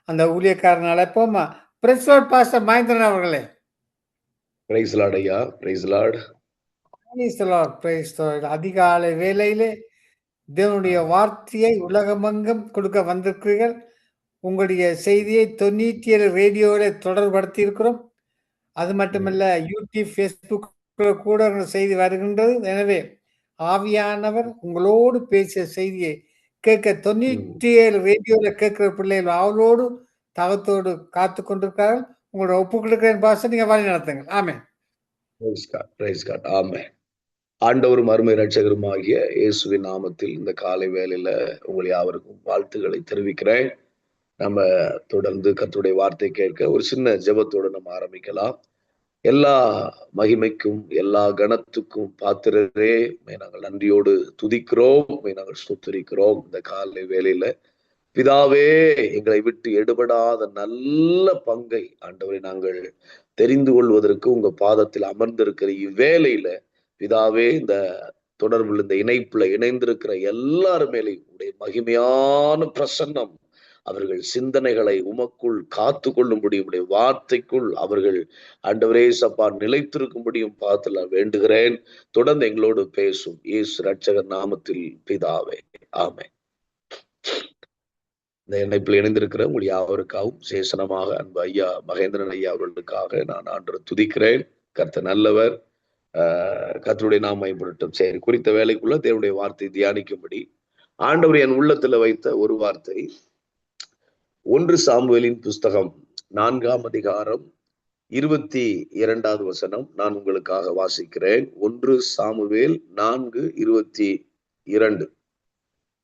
அந்த ஊழியக்காரன் அழைப்போமா. பிரைஸ் லார்ட் பாஸ்டர் மகேந்திரன் அவர்களே. பிரைஸ் லார்ட் ஐயா, praise lord. Praise the lord, praise the lord. அதிகாலை வேளையிலே தேவனுடைய வார்த்தையை உலகமெங்கும் கொடுக்க வந்திருக்கிறீர்கள். உங்களுடைய செய்தியை 97 ரேடியோவில் தொடர்படுத்தி இருக்கிறோம். அது மட்டுமல்ல, யூடியூப், ஃபேஸ்புக் கூட உங்கள் செய்தி வருகின்றது. எனவே ஆவியானவர் உங்களோடு பேசிய செய்தியை கேட்க 97 ரேடியோவில் கேட்கிற பிள்ளைகள் அவளோடு தகத்தோடு காத்து கொண்டிருக்கிறார்கள். உங்களோட ஒப்பு கொடுக்கிறேன் பாச, நீங்க வழி நடத்துங்க. ஆமென். ஆமென். ஆண்டவரும் அருமை இரட்சகருமாகிய இயேசுவின் நாமத்தில் இந்த காலை வேளையில உங்கள் யாவருக்கும் வாழ்த்துக்களை தெரிவிக்கிறேன். நம்ம தொடர்ந்து கர்த்தருடைய வார்த்தை கேட்க ஒரு சின்ன ஜெபத்தோடு நம்ம ஆரம்பிக்கலாம். எல்லா மகிமைக்கும் எல்லா கனத்துக்கும் பாத்திரரே நாங்கள் நன்றியோடு துதிக்கிறோம், நாங்கள் ஸ்தோத்திரிக்கிறோம். இந்த காலை வேளையில பிதாவே, எங்களை விட்டு எடுபடாத நல்ல பங்கை ஆண்டவரை நாங்கள் தெரிந்து கொள்வதற்கு உங்க பாதத்தில் அமர்ந்திருக்கிற இவ்வேளையில பிதாவே, இந்த தொடர்பில் இந்த இணைப்புல இணைந்திருக்கிற எல்லார் மேலேயும் உடைய மகிமையான பிரசன்னம் அவர்கள் சிந்தனைகளை உமக்குள் காத்து கொள்ளும்படி உடைய வார்த்தைக்குள் அவர்கள் ஆண்டவரே சப்பா நிலைத்திருக்கும்படியும் பார்த்து நான் வேண்டுகிறேன். தொடர்ந்து எங்களோடு பேசும் இயேசு ரட்சகர் நாமத்தில் பிதாவே, ஆமென். இந்த இணைப்பில் இணைந்திருக்கிற உங்கள் யாவருக்காகவும் சேசனமாக அன்பு ஐயா மகேந்திரன் ஐயா அவர்களுக்காக நான் ஆண்டு துதிக்கிறேன். கர்த்தர் நல்லவர், கர்த்தருடைய நாமம் மகிமைப்படட்டும். சரி, குறித்த வேலைக்குள்ள தேவனுடைய வார்த்தை தியானிக்கும்படி ஆண்டவர் என் உள்ளத்துல வைத்த ஒரு வார்த்தை 1 சாமுவேலின் புஸ்தகம் 4ஆம் அதிகாரம் 22வது வசனம் நான் உங்களுக்காக வாசிக்கிறேன். 1 சாமுவேல் 4:22.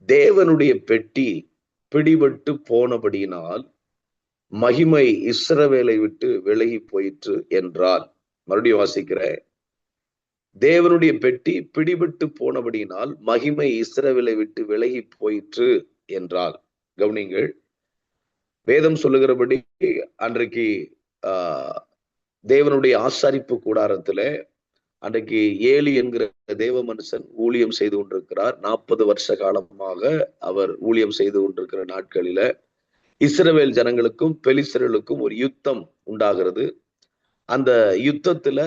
தேவனுடைய பெட்டி பிடிபட்டு போனபடியினால் மகிமை இஸ்ரவேலை விட்டு விலகி போயிற்று என்றால். மறுபடியும் வாசிக்கிறேன். தேவனுடைய பெட்டி பிடிபட்டு போனபடியினால் மகிமை இஸ்ரவேலை விட்டு விலகி போயிற்று என்றால். கவனிங்கள், வேதம் சொல்லுகிறபடி அன்றைக்கு தேவனுடைய ஆசாரிப்பு கூடாரத்துல அன்றைக்கு ஏலி என்கிற தேவ மனுஷன் ஊழியம் செய்து கொண்டிருக்கிறார். 40 வருஷ காலமாக அவர் ஊழியம் செய்து கொண்டிருக்கிற நாட்களில இஸ்ரவேல் ஜனங்களுக்கும் பெலிஸ்தர்களுக்கும் ஒரு யுத்தம் உண்டாகிறது. அந்த யுத்தத்துல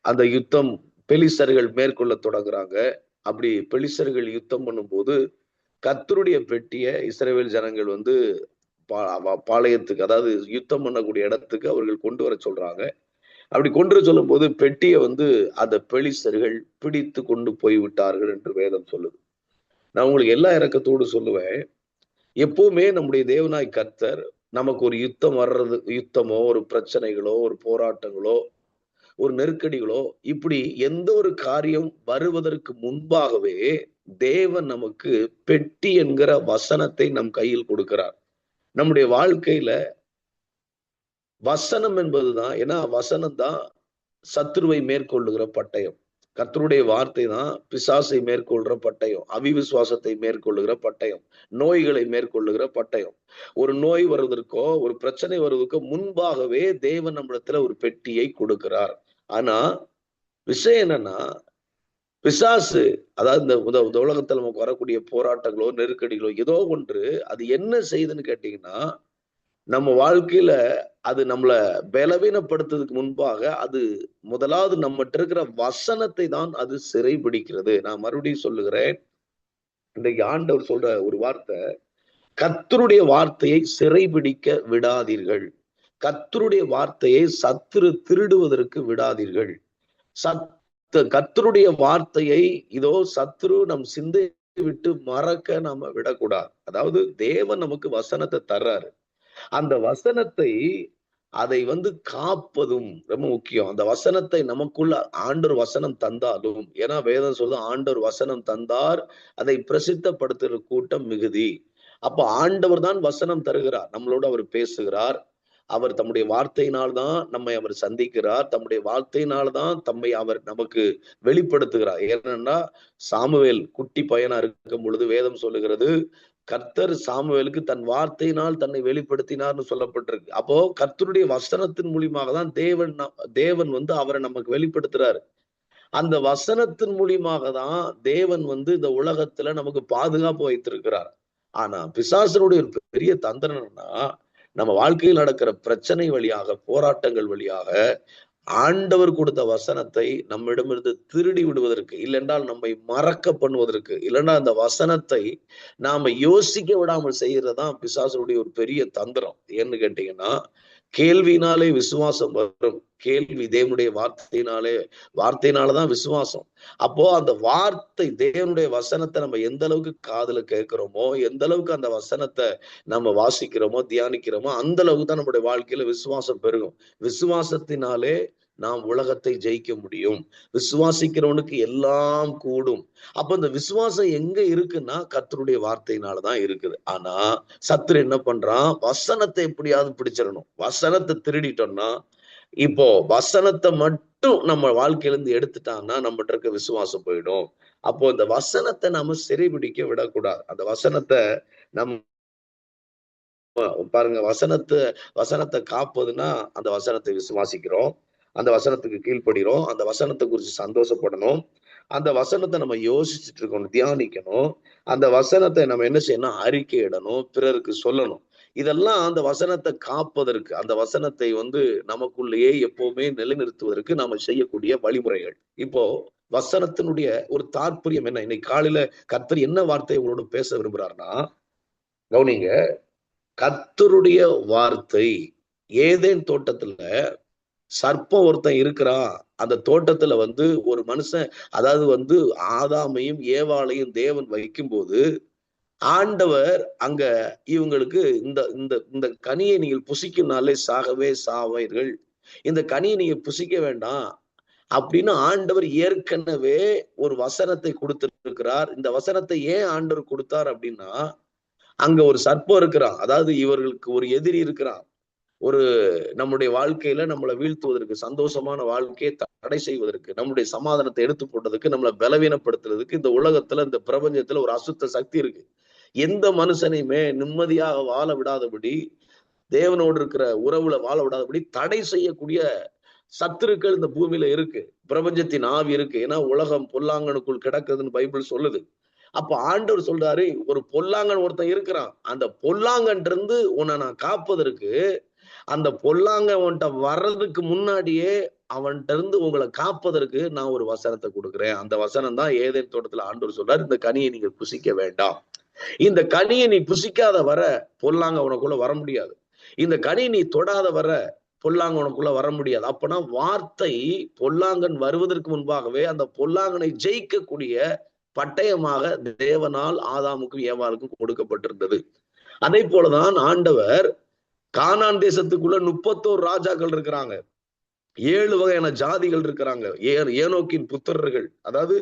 அந்த யுத்தம் பெலிஸ்தர்கள் மேற்கொள்ள தொடங்குறாங்க. அப்படி பெலிஸ்தர்கள் யுத்தம் பண்ணும்போது கர்த்தருடைய பெட்டிய இஸ்ரவேல் ஜனங்கள் பாளையத்துக்கு, அதாவது யுத்தம் பண்ணக்கூடிய இடத்துக்கு அவர்கள் கொண்டு வர சொல்றாங்க. அப்படி கொண்டு சொல்லும் போது பெட்டியை அந்த பெலிஸ்தர்கள் பிடித்து கொண்டு போய் விட்டார்கள் என்று வேதம் சொல்லுது. நான் உங்களுக்கு எல்லா இரக்கத்தோடு சொல்லுவேன், எப்பவுமே நம்முடைய தேவனாய் கர்த்தர் நமக்கு ஒரு யுத்தம் வர்றது, யுத்தமோ ஒரு பிரச்சனைகளோ ஒரு போராட்டங்களோ ஒரு நெருக்கடிகளோ இப்படி எந்த ஒரு காரியம் வருவதற்கு முன்பாகவே தேவன் நமக்கு பெட்டி என்கிற வசனத்தை நம் கையில் கொடுக்கிறார். நம்முடைய வாழ்க்கையில வசனம் என்பதுதான், ஏன்னா வசனம் தான் சத்துருவை மேற்கொள்ளுகிற பட்டயம். கர்த்தருடைய வார்த்தை தான் பிசாசை மேற்கொள்கிற பட்டயம், அவிவிசுவாசத்தை மேற்கொள்ளுகிற பட்டயம், நோய்களை மேற்கொள்ளுகிற பட்டயம். ஒரு நோய் வருவதற்கோ ஒரு பிரச்சனை வருவதற்கோ முன்பாகவே தேவன் நம்மிடத்துல ஒரு பெட்டியை கொடுக்கிறார். ஆனா விஷயம் என்னன்னா, பிசாசு, அதாவது இந்த உலகத்துல நமக்கு வரக்கூடிய போராட்டங்களோ நெருக்கடிகளோ ஏதோ ஒன்று அது என்ன செய்யுதுன்னு கேட்டீங்கன்னா, நம்ம வாழ்க்கையில அது நம்மளை பலவீனப்படுத்துறதுக்கு முன்பாக அது முதலாவது நம்மகிட்ட இருக்கிற வசனத்தை தான் அது சிறைபிடிக்கிறது. நான் மறுபடியும் சொல்லுகிறேன், இன்றைக்கு ஆண்டவர் சொல்ற ஒரு வார்த்தை, கர்த்தருடைய வார்த்தையை சிறைபிடிக்க விடாதீர்கள், கர்த்தருடைய வார்த்தையை சத்துரு திருடுவதற்கு விடாதீர்கள். கர்த்தருடைய வார்த்தையை இதோ சத்துரு நம் சிந்தை விட்டு மறக்க நாம விடக்கூடாது. அதாவது தேவன் நமக்கு வசனத்தை தர்றாரு, அந்த வசனத்தை அதை காப்பதும் ரொம்ப முக்கியம். அந்த வசனத்தை நமக்குள்ள ஆண்டவர் வசனம் தந்தாலும், ஏன்னா வேதம் சொல்ல ஆண்டவர் வசனம் தந்தார் அதை பிரசித்தப்படுத்துகிற கூட்டம் மிகுதி. அப்ப ஆண்டவர் தான் வசனம் தருகிறார், நம்மளோட அவர் பேசுகிறார், அவர் தம்முடைய வார்த்தையினால்தான் நம்மை அவர் சந்திக்கிறார், தம்முடைய வார்த்தையினால்தான் தம்மை அவர் நமக்கு வெளிப்படுத்துகிறார். ஏன்னா சாமுவேல் குட்டி பையனா இருக்கும் பொழுது வேதம் சொல்லுகிறது, கர்த்தர் சாமுவேலுக்கு தன் வார்த்தையினால் தன்னை வெளிப்படுத்தினார்னு சொல்லப்பட்டிருக்கு. அப்போ கர்த்தருடைய வசனத்தின் மூலியமாக தான் தேவன் அவரை நமக்கு வெளிப்படுத்துறாரு. அந்த வசனத்தின் மூலியமாக தான் தேவன் இந்த உலகத்துல நமக்கு பாதுகாப்பு வைத்திருக்கிறார். ஆனா பிசாசனுடைய ஒரு பெரிய தந்திரம்னா, நம்ம வாழ்க்கையில் நடக்கிற பிரச்சனை வழியாக, போராட்டங்கள் வழியாக ஆண்டவர் கொடுத்த வசனத்தை நம்மிடமிருந்து திருடி விடுவதற்கு, இல்லென்றால் நம்மை மறக்க பண்ணுவதற்கு, இல்லைன்னா அந்த வசனத்தை நாம யோசிக்க விடாமல் செய்யறதுதான் பிசாசனுடைய ஒரு பெரிய தந்திரம். ஏன்னு கேட்டீங்கன்னா, கேள்வினாலே விசுவாசம் வரும். கேள்வி தேவனுடைய வார்த்தையினாலதான் விசுவாசம். அப்போ அந்த வார்த்தை தேவனுடைய வசனத்தை நம்ம எந்த அளவுக்கு காதுல கேட்கிறோமோ, எந்த அளவுக்கு அந்த வசனத்தை நம்ம வாசிக்கிறோமோ, தியானிக்கிறோமோ, அந்த அளவுக்கு தான் நம்முடைய வாழ்க்கையில விசுவாசம் பெருகும். விசுவாசத்தினாலே நாம் உலகத்தை ஜெயிக்க முடியும். விசுவாசிக்கிறவனுக்கு எல்லாம் கூடும். அப்ப இந்த விசுவாசம் எங்க இருக்குன்னா கர்த்தருடைய வார்த்தையினாலதான் இருக்குது. ஆனா சத்துரு என்ன பண்றான்? வசனத்தை எப்படியாவது பிடிச்சிடணும். வசனத்தை திருடிட்டோம்னா, இப்போ வசனத்தை மட்டும் நம்ம வாழ்க்கையில இருந்து எடுத்துட்டாங்கன்னா நம்மகிட்ட இருக்க விசுவாசம் போயிடும். அப்போ இந்த வசனத்தை நாம சிறைபிடிக்க விடக்கூடாது. அந்த வசனத்தை நம்ம பாருங்க, வசனத்தை காப்பதுன்னா அந்த வசனத்தை விசுவாசிக்கிறோம், அந்த வசனத்துக்கு கீழ்ப்படுகிறோம், அந்த வசனத்தை குறிச்சு சந்தோஷப்படணும், அந்த வசனத்தை நம்ம யோசிச்சுட்டு இருக்கணும், தியானிக்கணும், அந்த வசனத்தை நம்ம என்ன செய்யணும்? அறிக்கையிடணும், பிறருக்கு சொல்லணும். இதெல்லாம் அந்த வசனத்தை காப்பதற்கு, அந்த வசனத்தை நமக்குள்ளேயே எப்பவுமே நிலைநிறுத்துவதற்கு நாம செய்யக்கூடிய வழிமுறைகள். இப்போ வசனத்தினுடைய ஒரு தாற்பயம் என்ன? இன்னைக்கு காலையில கர்த்தர் என்ன வார்த்தையை உங்களோட பேச விரும்புறாருன்னா, கவனிங்க, கர்த்தருடைய வார்த்தை ஏதேன் தோட்டத்துல சர்ப்பம் ஒருத்தன் இருக்கிறான். அந்த தோட்டத்துல ஒரு மனுஷன், அதாவது ஆதாமையும் ஏவாளையும் தேவன் வைக்கும்போது ஆண்டவர் அங்க இவங்களுக்கு இந்த இந்த இந்த கனியை நீங்கள் புசிக்கும்னாலே சாகவே சாவீர்கள், இந்த கனியை நீங்க புசிக்க வேண்டாம் அப்படின்னு ஆண்டவர் ஏற்கனவே ஒரு வசனத்தை கொடுத்திருக்கிறார். இந்த வசனத்தை ஏன் ஆண்டவர் கொடுத்தார் அப்படின்னா, அங்க ஒரு சர்ப்பம் இருக்கிறான், அதாவது இவர்களுக்கு ஒரு எதிரி இருக்கிறான், ஒரு நம்முடைய வாழ்க்கையில நம்மளை வீழ்த்துவதற்கு, சந்தோஷமான வாழ்க்கையை தடை செய்வதற்கு, நம்முடைய சமாதானத்தை எடுத்து போட்டதுக்கு, நம்மளை பலவீனப்படுத்துறதுக்கு இந்த உலகத்துல, இந்த பிரபஞ்சத்துல ஒரு அசுத்த சக்தி இருக்கு. எந்த மனுஷனையுமே நிம்மதியாக வாழ விடாதபடி, தேவனோடு இருக்கிற உறவுல வாழ விடாதபடி தடை செய்யக்கூடிய சத்துருக்கள் இந்த பூமியில இருக்கு. பிரபஞ்சத்தின் ஆவி இருக்கு. ஏன்னா உலகம் பொல்லாங்கனுக்குள் கிடக்குதுன்னு பைபிள் சொல்லுது. அப்ப ஆண்டவர் சொல்றாரு, ஒரு பொல்லாங்கன் ஒருத்தன் இருக்கிறான், அந்த பொல்லாங்கன் இருந்து உன்னை நான் காப்பதற்கு, அந்த பொல்லாங்கன் உன்கிட்ட வர்றதுக்கு முன்னாடியே அவன்கிட்ட இருந்து உங்களை காப்பதற்கு நான் ஒரு வசனத்தை கொடுக்குறேன். அந்த வசனம் தான் ஏதேன் தோட்டத்துல ஆண்டவர் சொல்றாரு, இந்த கனியை நீங்க புசிக்க வேண்டாம். இந்த கனியை நீ புசிக்காத வர பொல்லாங்க உனக்குள்ள வர முடியாது. இந்த கனி நீ தொடாத வர பொல்லாங்க உனக்குள்ள வர முடியாது. அப்பனா வார்த்தை பொல்லாங்கன் வருவதற்கு முன்பாகவே அந்த பொல்லாங்கனை ஜெயிக்கக்கூடிய பட்டயமாக தேவனால் ஆதாமுக்கும் ஏவாளுக்கும் கொடுக்கப்பட்டிருந்தது. அதே போலதான் ஆண்டவர் கானான் தேசத்துக்குள்ள 31 ராஜாக்கள் இருக்கிறாங்க, 7 வகையான ஜாதிகள் இருக்கிறாங்க. ஏனோக்கின் புத்திரர்கள், அதாவது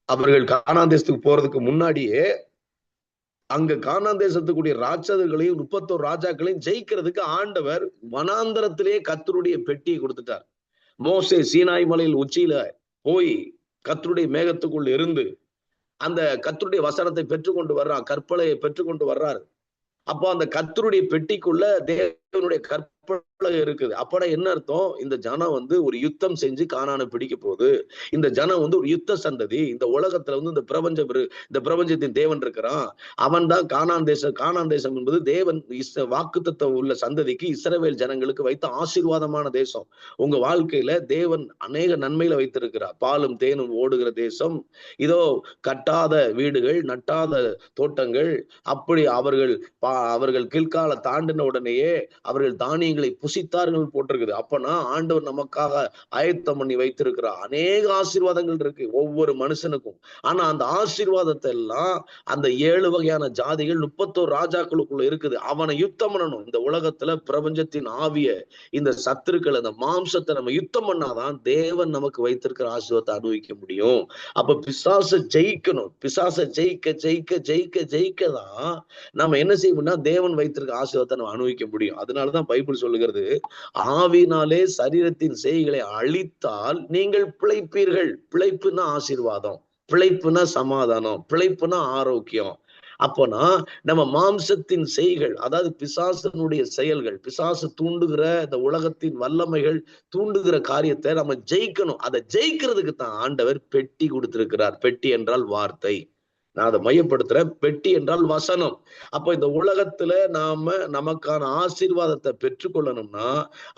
அவர்கள் கானான் தேசத்துக்கு போறதுக்கு முன்னாடியே அங்க கானான் தேசத்துக்குரிய ராட்சதர்களையும் 31 ராஜாக்களையும் ஜெயிக்கிறதுக்கு ஆண்டவர் வனாந்தரத்திலேயே கர்த்தருடைய பெட்டியை கொடுத்துட்டார். மோசே சீனாய் மலையில் உச்சியில போய் கர்த்தருடைய மேகத்துக்குள்ள இருந்து அந்த கர்த்தருடைய வசனத்தை பெற்றுக்கொண்டு வர்றான், கற்பலையை பெற்றுக்கொண்டு வர்றாரு. அப்போ அந்த கர்த்தருடைய பெட்டிக்குள்ள தேவனுடைய கற்பனை இருக்குது. அப்பட என்ன அர்த்தம்? இந்த ஜனம் ஒரு யுத்தம் செஞ்சு கானானை பிடிக்க போகுது. இந்த ஜனம் ஒரு யுத்த சந்ததி. இந்த உலகத்துல இந்த பிரபஞ்சத்தின் தேவன் இருக்கிறான், அவன் தான் கானான் தேசம் என்பது தேவன் வாக்குத்தத்தம் உள்ள சந்ததிக்கு, இஸ்ரவேல் ஜனங்களுக்கு வைத்த ஆசீர்வாதமான தேசம். உங்க வாழ்க்கையில தேவன் அநேக நன்மையில வைத்திருக்கிறார். பாலும் தேனும் ஓடுகிற தேசம். இதோ கட்டாத வீடுகள், நட்டாத தோட்டங்கள், அப்படி அவர்கள் கீழ்கால தாண்டின உடனேயே அவர்கள் தானியங்களை புசித்தார்கள் போட்டிருக்குது. அப்பனா ஆண்டவர் நமக்காக ஆயத்தம் பண்ணி வைத்திருக்கிறார். அநேக ஆசீர்வாதங்கள் இருக்கு ஒவ்வொரு மனுஷனுக்கும். ஆனா அந்த ஆசீர்வாதத்தை எல்லாம் அந்த 7 வகையான ஜாதிகள் 31 ராஜாக்களுக்குள்ள இருக்குது. அவனை யுத்தம் பண்ணணும். இந்த உலகத்துல பிரபஞ்சத்தின் ஆவிய, இந்த சத்துருக்கள், அந்த மாம்சத்தை நம்ம யுத்தம் பண்ணாதான் தேவன் நமக்கு வைத்திருக்கிற ஆசீர்வாதத்தை அனுபவிக்க முடியும். அப்ப பிசாசை ஜெயிக்கணும். பிசாசை ஜெயிக்க ஜெயிக்க ஜெயிக்க ஜெயிக்கதான் நம்ம என்ன செய்யணும்னா தேவன் வைத்திருக்க ஆசீர்வாதத்தை நம்ம அனுபவிக்க முடியும். அதனாலதான் பைபிள் சொல்லுகிறது, ஆவினாலே சரீரத்தின் செய்களை அழித்தால் நீங்கள் பிழைப்பீர்கள். பிழைப்புனா ஆசீர்வாதம், பிழைப்புனா சமாதானம், பிழைப்புனா ஆரோக்கியம். அப்போனா நம்ம மாம்சத்தின் செய்கள், அதாவது பிசாசனுடைய செயல்கள், பிசாசு தூண்டுகிற இந்த உலகத்தின் வல்லமைகள் தூண்டுகிற காரியத்தை நம்ம ஜெயிக்கணும். அதை ஜெயிக்கிறதுக்கு தான் ஆண்டவர் பெட்டி கொடுத்திருக்கிறார். பெட்டி என்றால் வார்த்தை. நான் அதை மையப்படுத்துறேன். பெட்டி என்றால் வசனம். அப்ப இந்த உலகத்துல நாம நமக்கான ஆசீர்வாதத்தை பெற்றுக்கொள்ளணும்னா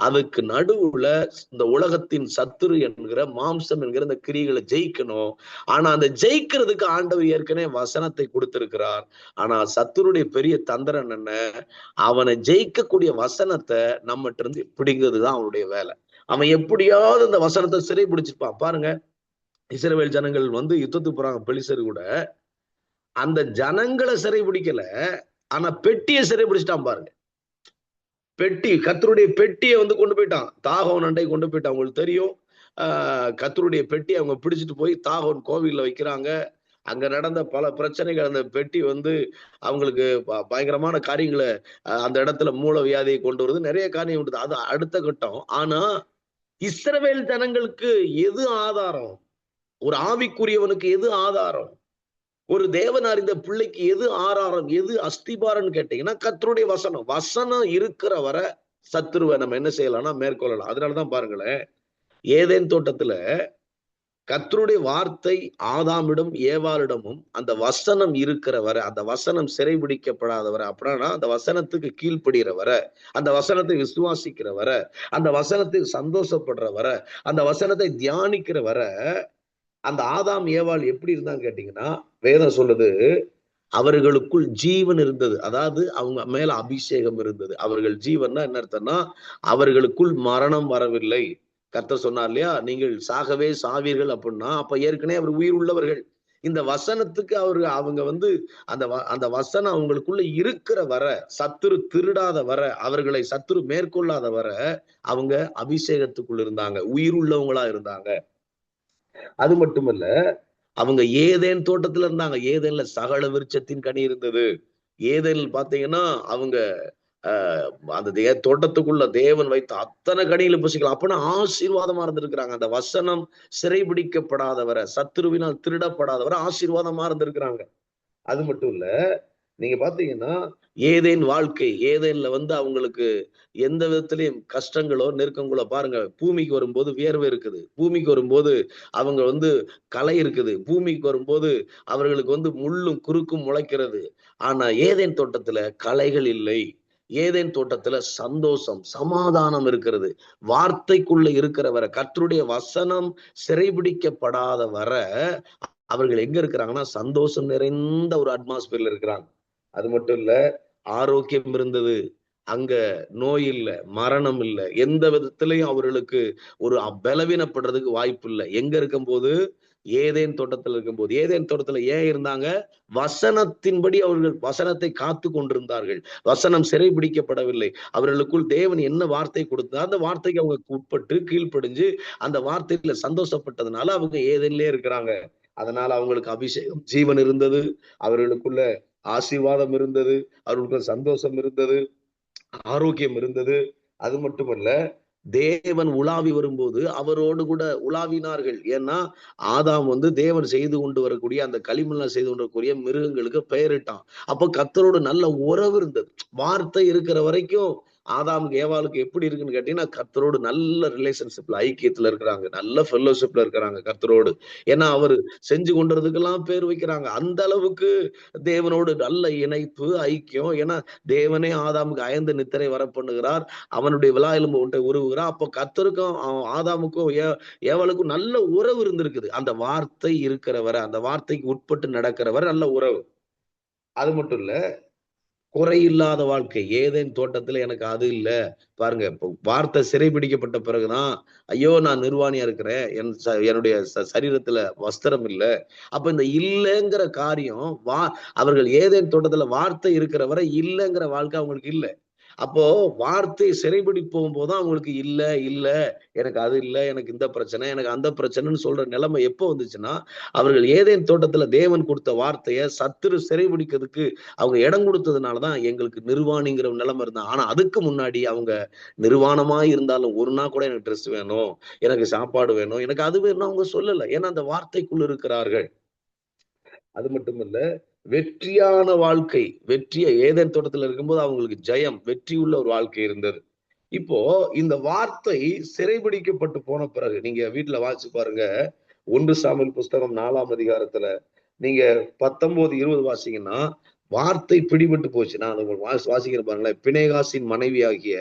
அதுக்கு நடுவுல இந்த உலகத்தின் சத்துரு என்கிற மாம்சம் என்கிற இந்த கிரிகளை ஜெயிக்கணும். ஆனா அந்த ஜெயிக்கிறதுக்கு ஆண்டவர் ஏற்கனவே வசனத்தை கொடுத்திருக்கிறார். ஆனா சத்துருடைய பெரிய தந்திரம் என்ன? அவனை ஜெயிக்கக்கூடிய வசனத்தை நம்மகிட்ட இருந்து பிடிங்கிறதுதான் அவனுடைய வேலை. அவன் எப்படியாவது அந்த வசனத்தை சிறை பிடிச்சிருப்பான். பாருங்க, இஸ்ரவேல் ஜனங்கள் யுத்தத்துக்கு போறாங்க பெலிஸ்தர் கூட. அந்த ஜனங்களை சிறை பிடிக்கல, ஆனா பெட்டியை சிறை பிடிச்சிட்டான் பாருங்க. பெட்டி, கர்த்தருடைய பெட்டியை கொண்டு போயிட்டான். தாகோன் அண்டை கொண்டு போயிட்டான். உங்களுக்கு தெரியும், கர்த்தருடைய பெட்டி அவங்க பிடிச்சிட்டு போய் தாகோன் கோவில்ல வைக்கிறாங்க. அங்க நடந்த பல பிரச்சனைகள், அந்த பெட்டி அவங்களுக்கு பயங்கரமான காரியங்களை, அந்த இடத்துல மூல வியாதியை கொண்டு வருது, நிறைய காரியம் உண்டு. அது அடுத்த கட்டம். ஆனா இஸ்ரவேல் ஜனங்களுக்கு எது ஆதாரம்? ஒரு ஆவிக்குரியவனுக்கு எது ஆதாரம்? ஒரு தேவன் அறிந்த பிள்ளைக்கு எது ஆதாரம், எது அஸ்திபாரம்னு கேட்டீங்கன்னா கர்த்தருடைய வசனம். வசனம் இருக்கிற வர சத்துருவை நம்ம என்ன செய்யலாம்னா மேற்கொள்ளலாம். அதனாலதான் பாருங்களேன், ஏதேன் தோட்டத்துல கர்த்தருடைய வார்த்தை ஆதாமிடம் ஏவாளிடமும் அந்த வசனம் இருக்கிற வர, அந்த வசனம் சிறைபிடிக்கப்படாத வர, அப்படின்னா அந்த வசனத்துக்கு கீழ்ப்படுகிற வர, அந்த வசனத்தை விசுவாசிக்கிற வர, அந்த வசனத்தை சந்தோஷப்படுற வர, அந்த வசனத்தை தியானிக்கிற வர, அந்த ஆதாம் ஏவாள் எப்படி இருந்தான்னு கேட்டீங்கன்னா, வேதம் சொல்லுது, அவர்களுக்குள் ஜீவன் இருந்தது. அதாவது அவங்க மேல அபிஷேகம் இருந்தது. அவர்கள் ஜீவன்னா என்ன அர்த்தம்னா, அவர்களுக்குள் மரணம் வரவில்லை. கர்த்தர் சொன்னார் இல்லையா, நீங்கள் சாகவே சாவீர்கள் அப்படின்னா, அப்ப ஏற்கனவே அவர் உயிர் உள்ளவர்கள். இந்த வசனத்துக்கு அவங்க அந்த வசனம் அவங்களுக்குள்ள இருக்கிற வர, சத்துரு திருடாத வர, அவர்களை சத்துரு மேற்கொள்ளாத வர, அவங்க அபிஷேகத்துக்குள் இருந்தாங்க, உயிர் உள்ளவங்களா இருந்தாங்க. அது மட்டுமல்ல, அவங்க ஏதேன் தோட்டத்துல இருந்தாங்க. ஏதேன்ல சகல விருட்சத்தின் கனி இருந்தது. ஏதேனில் பாத்தீங்கன்னா அவங்க அந்த தோட்டத்துக்குள்ள தேவன் வைத்த அத்தனை கனியில புசிக்கலாம். அப்படின்னா ஆசீர்வாதமா இருந்திருக்கிறாங்க. அந்த வசனம் சிறைபிடிக்கப்படாதவரை, சத்துருவினால் திருடப்படாதவரை ஆசீர்வாதமா இருந்திருக்கிறாங்க. அது மட்டும் இல்ல, நீங்க பாத்தீங்கன்னா ஏதேன் வாழ்க்கை, ஏதேன்ல அவங்களுக்கு எந்த விதத்திலையும் கஷ்டங்களோ நெருக்கங்களோ, பாருங்க, பூமிக்கு வரும்போது வியர்வை இருக்குது, பூமிக்கு வரும்போது அவங்க களை இருக்குது, பூமிக்கு வரும்போது அவர்களுக்கு முள்ளும் குறுக்கும் முளைக்கிறது. ஆனா ஏதேன் தோட்டத்துல களைகள் இல்லை. ஏதேன் தோட்டத்துல சந்தோஷம், சமாதானம் இருக்கிறது. வார்த்தைக்குள்ள இருக்கிற வர, கர்த்தருடைய வசனம் சிறைபிடிக்கப்படாத வர அவர்கள் எங்க இருக்கிறாங்கன்னா சந்தோஷம் நிறைந்த ஒரு அட்மாஸ்பியர்ல இருக்கிறாங்க. அது மட்டும் இல்ல, ஆரோக்கியம் இருந்தது. அங்க நோய் இல்ல, மரணம் இல்ல, எந்த விதத்திலையும் அவர்களுக்கு ஒரு பலவீனப்படுறதுக்கு வாய்ப்பு இல்லை. எங்க இருக்கும்போது? ஏதேன் தோட்டத்துல இருக்கும்போது. ஏதேன் தோட்டத்துல ஏன் இருந்தாங்க? வசனத்தின்படி அவர்கள் வசனத்தை காத்து கொண்டிருந்தார்கள். வசனம் சிறைபிடிக்கப்படவில்லை. அவர்களுக்குள் தேவன் என்ன வார்த்தை கொடுத்தா அந்த வார்த்தைக்கு அவங்க உட்பட்டு கீழ்ப்படிஞ்சு அந்த வார்த்தையில சந்தோஷப்பட்டதுனால அவங்க ஏதேன்லயே இருக்கிறாங்க. அதனால அவங்களுக்கு அபிஷேகம், ஜீவன் இருந்தது, அவர்களுக்குள்ள ஆசீர்வாதம் இருந்தது, அவர்களுக்கு சந்தோஷம் இருந்தது, ஆரோக்கியம் இருந்தது. அது மட்டுமல்ல, தேவன் உலாவி வரும்போது அவரோடு கூட உலாவினார்கள். ஏன்னா ஆதாம் தேவன் செய்து கொண்டு வரக்கூடிய அந்த களிமண்ண செய்து கொண்டு வரக்கூடிய மிருகங்களுக்கு பெயரிட்டான். அப்ப கர்த்தரோடு நல்ல உறவு இருந்தது. வார்த்தை இருக்கிற வரைக்கும் ஆதாமுக்கு ஏவாளுக்கு எப்படி இருக்குன்னு கேட்டீங்கன்னா, கர்த்தரோடு நல்ல ரிலேஷன்ஷிப்ல, ஐக்கியத்துல இருக்கிறாங்க, நல்ல ஃபெல்லோஷிப்ல இருக்கிறாங்க கர்த்தரோடு. ஏன்னா அவரு செஞ்சு கொண்டதுக்கெல்லாம் பேர் வைக்கிறாங்க. அந்த அளவுக்கு தேவனோடு நல்ல இணைப்பு, ஐக்கியம். ஏன்னா தேவனே ஆதாமுக்கு அயர்ந்த நித்திரை வர பண்ணுகிறார், அவனுடைய விலா எலும்பு ஒன்றை உருவுகிறார். அப்போ கர்த்தருக்கும் ஆதாமுக்கும் ஏவாளுக்கும் நல்ல உறவு இருந்திருக்குது. அந்த வார்த்தை இருக்கிறவரை, அந்த வார்த்தைக்கு உட்பட்டு நடக்கிறவரை நல்ல உறவு. அது மட்டும் இல்ல, குறையில்லாத வாழ்க்கை. ஏதேன் தோட்டத்துல எனக்கு அது இல்ல. பாருங்க, இப்போ வார்த்தை சிறைபிடிக்கப்பட்ட பிறகுதான், ஐயோ நான் நிர்வாணியா இருக்கிறேன், என்னுடைய சரீரத்துல வஸ்திரம் இல்ல. அப்ப இந்த இல்லைங்கிற காரியம் அவர்கள் ஏதேன் தோட்டத்துல வார்த்தை இருக்கிற வரை இல்லைங்கிற வாழ்க்கை அவங்களுக்கு இல்லை. அப்போ வார்த்தை சிறைபிடி போகும்போதுதான் அவங்களுக்கு இல்ல இல்ல, எனக்கு அது இல்ல, எனக்கு இந்த பிரச்சனை, எனக்கு அந்த பிரச்சனைன்னு சொல்ற நிலைமை எப்போ வந்துச்சுன்னா, அவர்கள் ஏதேன் தோட்டத்துல தேவன் கொடுத்த வார்த்தைய சத்துரு சிறைபிடிக்கிறதுக்கு அவங்க இடம் கொடுத்ததுனாலதான் எங்களுக்கு நிர்வாணிங்கிற நிலைமை இருந்தா. ஆனா அதுக்கு முன்னாடி அவங்க நிர்வாணமா இருந்தாலும், ஒரு நாள் கூட எனக்கு ட்ரெஸ் வேணும், எனக்கு சாப்பாடு வேணும், எனக்கு அது வேணும் அவங்க சொல்லல. ஏன்னா அந்த வார்த்தைக்குள்ள இருக்கிறார்கள். அது மட்டும் இல்ல, வெற்றியான வாழ்க்கை, ஏதேன் தோட்டத்துல இருக்கும்போது அவங்களுக்கு ஜெயம், வெற்றி உள்ள ஒரு வாழ்க்கை இருந்தது. இப்போ இந்த வார்த்தை சிறைபிடிக்கப்பட்டு போன பிறகு நீங்க வீட்டுல வாசிச்சு பாருங்க, 1 சாமுவேல் புஸ்தகம் 4ஆம் அதிகாரத்துல நீங்க 19, 20 வாசிங்கன்னா வார்த்தை பிடிபட்டு போச்சு. நான் வாசிக்கிறேன் பாருங்களேன். பினேகாசின் மனைவி ஆகிய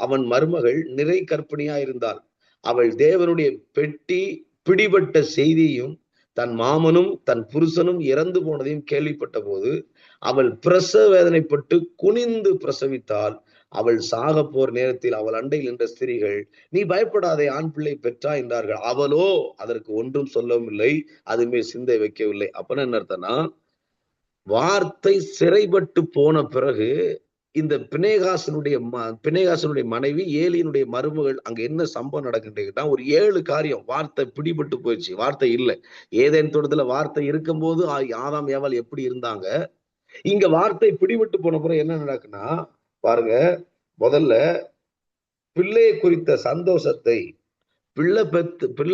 அவன் மருமகள் நிறை கர்ப்பிணியா இருந்தாள். அவள் தேவனுடைய பெட்டி பிடிபட்ட செய்தியும் தன் மாமனும் தன் புருஷனும் இறந்து போனதையும் கேள்விப்பட்ட போது அவள் பிரசவ வேதனைப்பட்டு குனிந்து பிரசவித்தாள். அவள் சாக போர் நேரத்தில் அவள் அண்டையில் நின்ற ஸ்திரீகள், நீ பயப்படாதே, ஆண் பிள்ளை பெற்றா என்றார்கள். அவளோ அதற்கு ஒன்றும் சொல்லவும் இல்லை, அதுமே சிந்தை வைக்கவில்லை. அப்ப என்ன அர்த்தம்னா, வார்த்தை சிறைப்பட்டு போன பிறகு இந்த பினேகாசனுடைய மனைவி ஏலியினுடைய மருமகள் அங்க என்ன சம்பவம் நடக்குதுன்னா, ஒரு 7 காரியம். வார்த்தை பிடிபட்டு போயிடுச்சு, வார்த்தை இல்லை. ஏதேன் தோட்டத்துல வார்த்தை இருக்கும் போது ஆதாம் ஏவாள் எப்படி இருந்தாங்க, இங்க வார்த்தை பிடிபட்டு போன பிறகு என்ன நடக்குன்னா பாருங்க. முதல்ல பிள்ளையை குறித்த சந்தோஷத்தை, பிள்ளை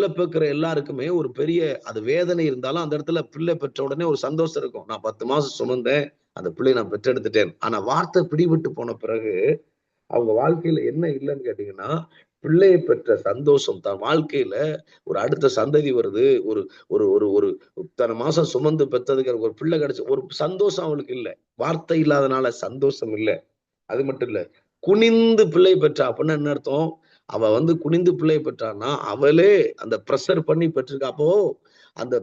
பெக்கிற எல்லாருக்குமே ஒரு பெரிய அது வேதனை இருந்தாலும் அந்த இடத்துல பிள்ளை பெற்ற உடனே ஒரு சந்தோஷம் இருக்கும். நான் 10 மாசம் சுமந்தேன், அந்த பிள்ளையை நான் பெற்றெடுத்துட்டேன். ஆனா வார்த்தை பிடிபட்டு போன பிறகு அவங்க வாழ்க்கையில என்ன இல்லைன்னு கேட்டீங்கன்னா, பிள்ளையை பெற்ற சந்தோஷம், தன் வாழ்க்கையில ஒரு அடுத்த சந்ததி வருது, ஒரு ஒரு ஒரு ஒரு இத்தனை மாசம் சுமந்து பெற்றதுக்கு ஒரு பிள்ளை கிடைச்ச ஒரு சந்தோஷம் அவளுக்கு இல்லை. வார்த்தை இல்லாதனால சந்தோஷம் இல்லை. அது மட்டும் இல்ல, குனிந்து பிள்ளை பெற்றா அப்படின்னா என்ன அர்த்தம்? அவ குனிந்து பிள்ளை பெற்றான்னா அவளே அந்த பிரஷர் பண்ணி பெற்றிருக்கா. அப்போ அந்த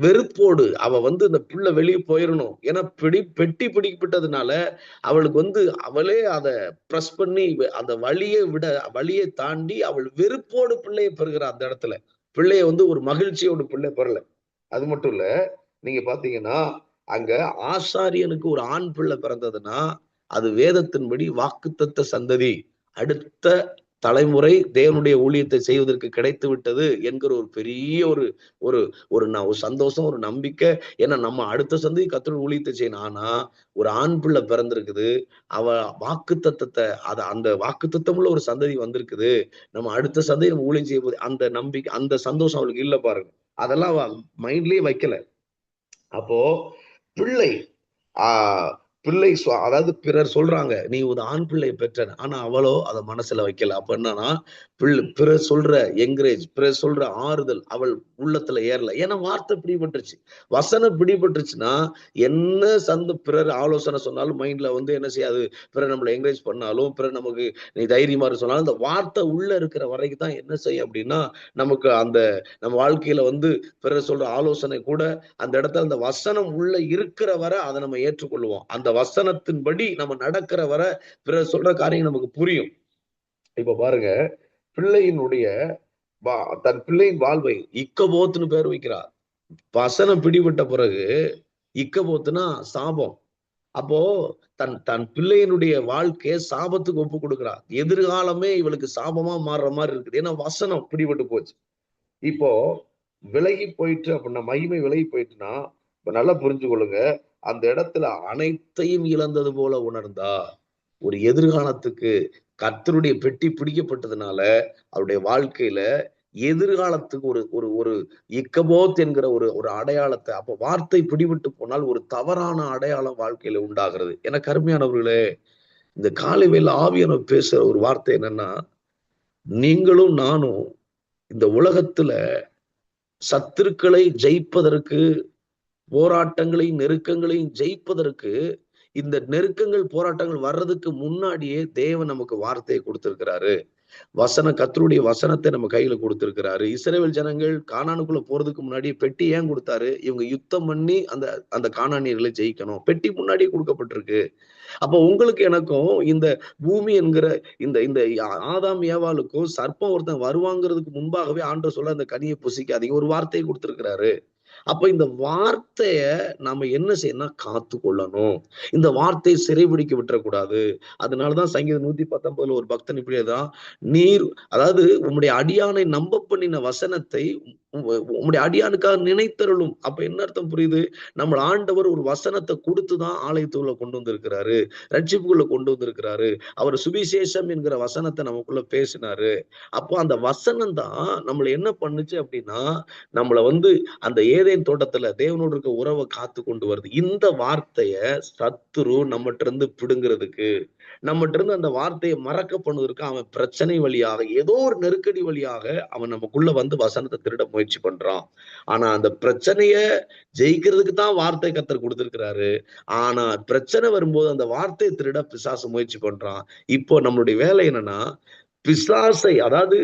வெறுப்போடு அவ அந்த பிள்ளை வெளியே போயிடணும். ஏன்னா பெட்டி பிடிக்கப்பட்டதுனால அவளுக்கு அவளே அதை பிரஸ் பண்ணி அந்த வழியை தாண்டி அவள் வெறுப்போடு பிள்ளையை பெறுகிறா. அந்த இடத்துல பிள்ளைய ஒரு மகிழ்ச்சியோடு பிள்ளை பெறல. அது மட்டும் இல்ல, நீங்க பாத்தீங்கன்னா அங்க ஆசாரியனுக்கு ஒரு ஆண் பிள்ளை பிறந்ததுன்னா அது வேதத்தின்படி வாக்குத்தத்த சந்ததி, அடுத்த தலைமுறை தேவனுடைய ஊழியத்தை செய்வதற்கு கிடைத்து விட்டது என்கிற ஒரு பெரிய ஒரு ஒரு ஒரு சந்தோஷம், ஒரு நம்பிக்கை. ஏன்னா நம்ம அடுத்த சந்ததி கர்த்தருடைய ஊழியத்தை செய்யணும். ஆனா ஒரு ஆண் பிள்ளை பிறந்திருக்குது, அவ வாக்குத்தத்தத்தை அந்த வாக்குத்தத்தமுள்ள ஒரு சந்ததி வந்திருக்குது, நம்ம அடுத்த சந்ததி நம்ம ஊழியம் செய்ய போது அந்த நம்பிக்கை, அந்த சந்தோஷம் அவளுக்கு இல்ல பாருங்க. அதெல்லாம் அவ மைண்ட்லயே வைக்கல. அப்போ பிள்ளை பிள்ளை அதாவது பிறர் சொல்றாங்க நீ ஒரு ஆண் பிள்ளை பெற்ற, ஆனா அவளோ அதை மனசுல வைக்கல. அப்ப என்னன்னா பிறர் சொல்ற என்கரேஜ், பிறர் சொல்ற ஆறுதல் அவள் உள்ளத்துல ஏறல. ஏன்னா வார்த்தை பிடிபட்டுருச்சு, வசனம் பிடிபட்டுருச்சுன்னா என்ன பிறர் ஆலோசனை சொன்னாலும் மைண்ட்ல என்ன செய்யாது, பிறர் நம்மளை என்கரேஜ் பண்ணாலும், பிறர் நமக்கு நீ தைரியமா சொன்னாலும் அந்த வார்த்தை உள்ள இருக்கிற வரைக்கும் தான் என்ன செய்யும் அப்படின்னா நமக்கு அந்த நம்ம வாழ்க்கையில பிறர் சொல்ற ஆலோசனை கூட அந்த இடத்துல அந்த வசனம் உள்ள இருக்கிற வரை அதை நம்ம ஏற்றுக்கொள்வோம். அந்த வசனத்தின்படி நம்ம நடக்கிற வரை பிறர் சொல்ற காரியம் நமக்கு புரியும். இப்ப பாருங்க, பிள்ளையினுடைய தன் பிள்ளையின் வாழ்வை இக்கபோத்துன்னு பேர் வைக்கிறார். வசனம் பிடிபட்ட பிறகு இக்கபோத்துனா சாபம். அப்போ தன் பிள்ளையினுடைய வாழ்க்கைய சாபத்துக்கு ஒப்பு கொடுக்கிறார். எதிர்காலமே இவளுக்கு சாபமா மாறுற மாதிரி இருக்குது. ஏன்னா வசனம் பிடிபட்டு போச்சு. இப்போ விலகி போயிட்டு அப்படின்னா, மகிமை விலகி போயிட்டுன்னா நல்லா புரிஞ்சு கொள்ளுங்க, அந்த இடத்துல அனைத்தையும் இழந்தது போல உணர்ந்தா. ஒரு எதிர்காலத்துக்கு கர்த்தருடைய பெட்டி பிடிக்கப்பட்டதுனால அவருடைய வாழ்க்கையில எதிர்காலத்துக்கு ஒரு ஒரு ஒரு இக்கபோத் என்கிற ஒரு அடையாளத்தை, அப்போ வார்த்தை பிடிபட்டு போனால் ஒரு தவறான அடையாளம் வாழ்க்கையில உண்டாகிறது. எனக்கு அருமையானவர்களே, இந்த காலை வேளை ஆவியானவர் பேசுற ஒரு வார்த்தை என்னன்னா, நீங்களும் நானும் இந்த உலகத்துல சத்துருக்களை ஜெயிப்பதற்கு, போராட்டங்களையும் நெருக்கங்களையும் ஜெயிப்பதற்கு, இந்த நெருக்கங்கள் போராட்டங்கள் வர்றதுக்கு முன்னாடியே தேவன் நமக்கு வார்த்தையை கொடுத்திருக்கிறாரு. கர்த்தருடைய வசனத்தை நம்ம கையில கொடுத்திருக்கிறாரு. இஸ்ரவேல் ஜனங்கள் கானானுக்குள்ள போறதுக்கு முன்னாடியே பெட்டி ஏன் கொடுத்தாரு? இவங்க யுத்தம் பண்ணி அந்த கானானியர்களை ஜெயிக்கணும். பெட்டி முன்னாடியே கொடுக்கப்பட்டிருக்கு. அப்ப உங்களுக்கு எனக்கும் இந்த பூமி என்கிற இந்த இந்த ஆதாம் ஏவாளுக்கும் சர்ப்பம் ஒருத்தன் வருவாங்கிறதுக்கு முன்பாகவே ஆண்டவர் சொல்ல அந்த கனியை புசிக்காதீங்க ஒரு வார்த்தையை கொடுத்திருக்கிறாரு. அப்ப இந்த வார்த்தைய நாம என்ன செய்யணும்? காத்து கொள்ளணும். இந்த வார்த்தையை சிறைபிடிக்க விட்டுறக்கூடாது. அதனாலதான் சங்கீதம் 119 ஒரு பக்தன் இப்படியேதான், நீர் அதாவது உம்முடைய அடியானை நம்ப பண்ணின வசனத்தை உம்முடைய அடியானுக்காக நினைத்தருளும். அப்ப என்ன அர்த்தம் புரியுது? நம்ம ஆண்டவர் ஒரு வசனத்தை கொடுத்துதான் ஆலயத்துக்குள்ள கொண்டு வந்திருக்கிறாரு, ரட்சிப்புக்குள்ள கொண்டு வந்திருக்கிறாரு. அவர் சுவிசேஷம் என்கிற வசனத்தை நமக்குள்ள பேசினாரு. அப்போ அந்த வசனம் தான் நம்மள என்ன பண்ணுச்சு அப்படின்னா, நம்மள அந்த ஏதேன் தோட்டத்துல தேவனோடு இருக்க உறவை காத்து கொண்டு வருது. இந்த வார்த்தைய சத்துரு நம்மகிட்ட இருந்து பிடுங்கிறதுக்கு, நம்மகிட்ட இருந்து அந்த வார்த்தையை மறக்க பண்ணுவதற்கு அவன் பிரச்சனை வழியாக, ஏதோ ஒரு நெருக்கடி வழியாக அவன் நமக்குள்ள வசனத்தை திருட முயற்சி முயற்சி பண்றான். ஆனா அந்த பிரச்சனைய ஜெயிக்கிறதுக்கு தான் வார்த்தை கர்த்தர் கொடுத்திருக்கிறாரு. ஆனா பிரச்சனை வரும்போது அந்த வார்த்தையை திருட பிசாசு முயற்சி பண்றான். இப்போ நம்மளுடைய வேலை என்னன்னா, பிசாசை, அதாவது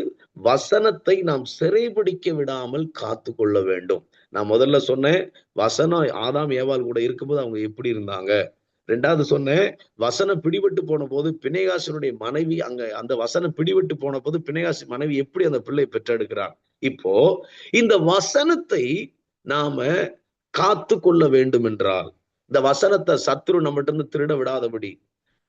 வசனத்தை நாம் சிறைபிடிக்க விடாமல் காத்து கொள்ள வேண்டும். நான் முதல்ல சொன்னேன், வசனம் ஆதாம் ஏவாள் கூட இருக்கும்போது அவங்க எப்படி இருந்தாங்க. 2வது சொன்னேன், வசனம் பிடிபட்டு போன போது பிணைகாசனுடைய மனைவி, அங்க அந்த வசனம் பிடிபட்டு போன போது பிணைகாசி மனைவி எப்படி அந்த பிள்ளை பெற்றெடுக்கிறார். இப்போ இந்த வசனத்தை நாம காத்து கொள்ள வேண்டும் என்றால், இந்த வசனத்தை சத்துரு நம்மகிட்ட இருந்து திருட விடாதபடி,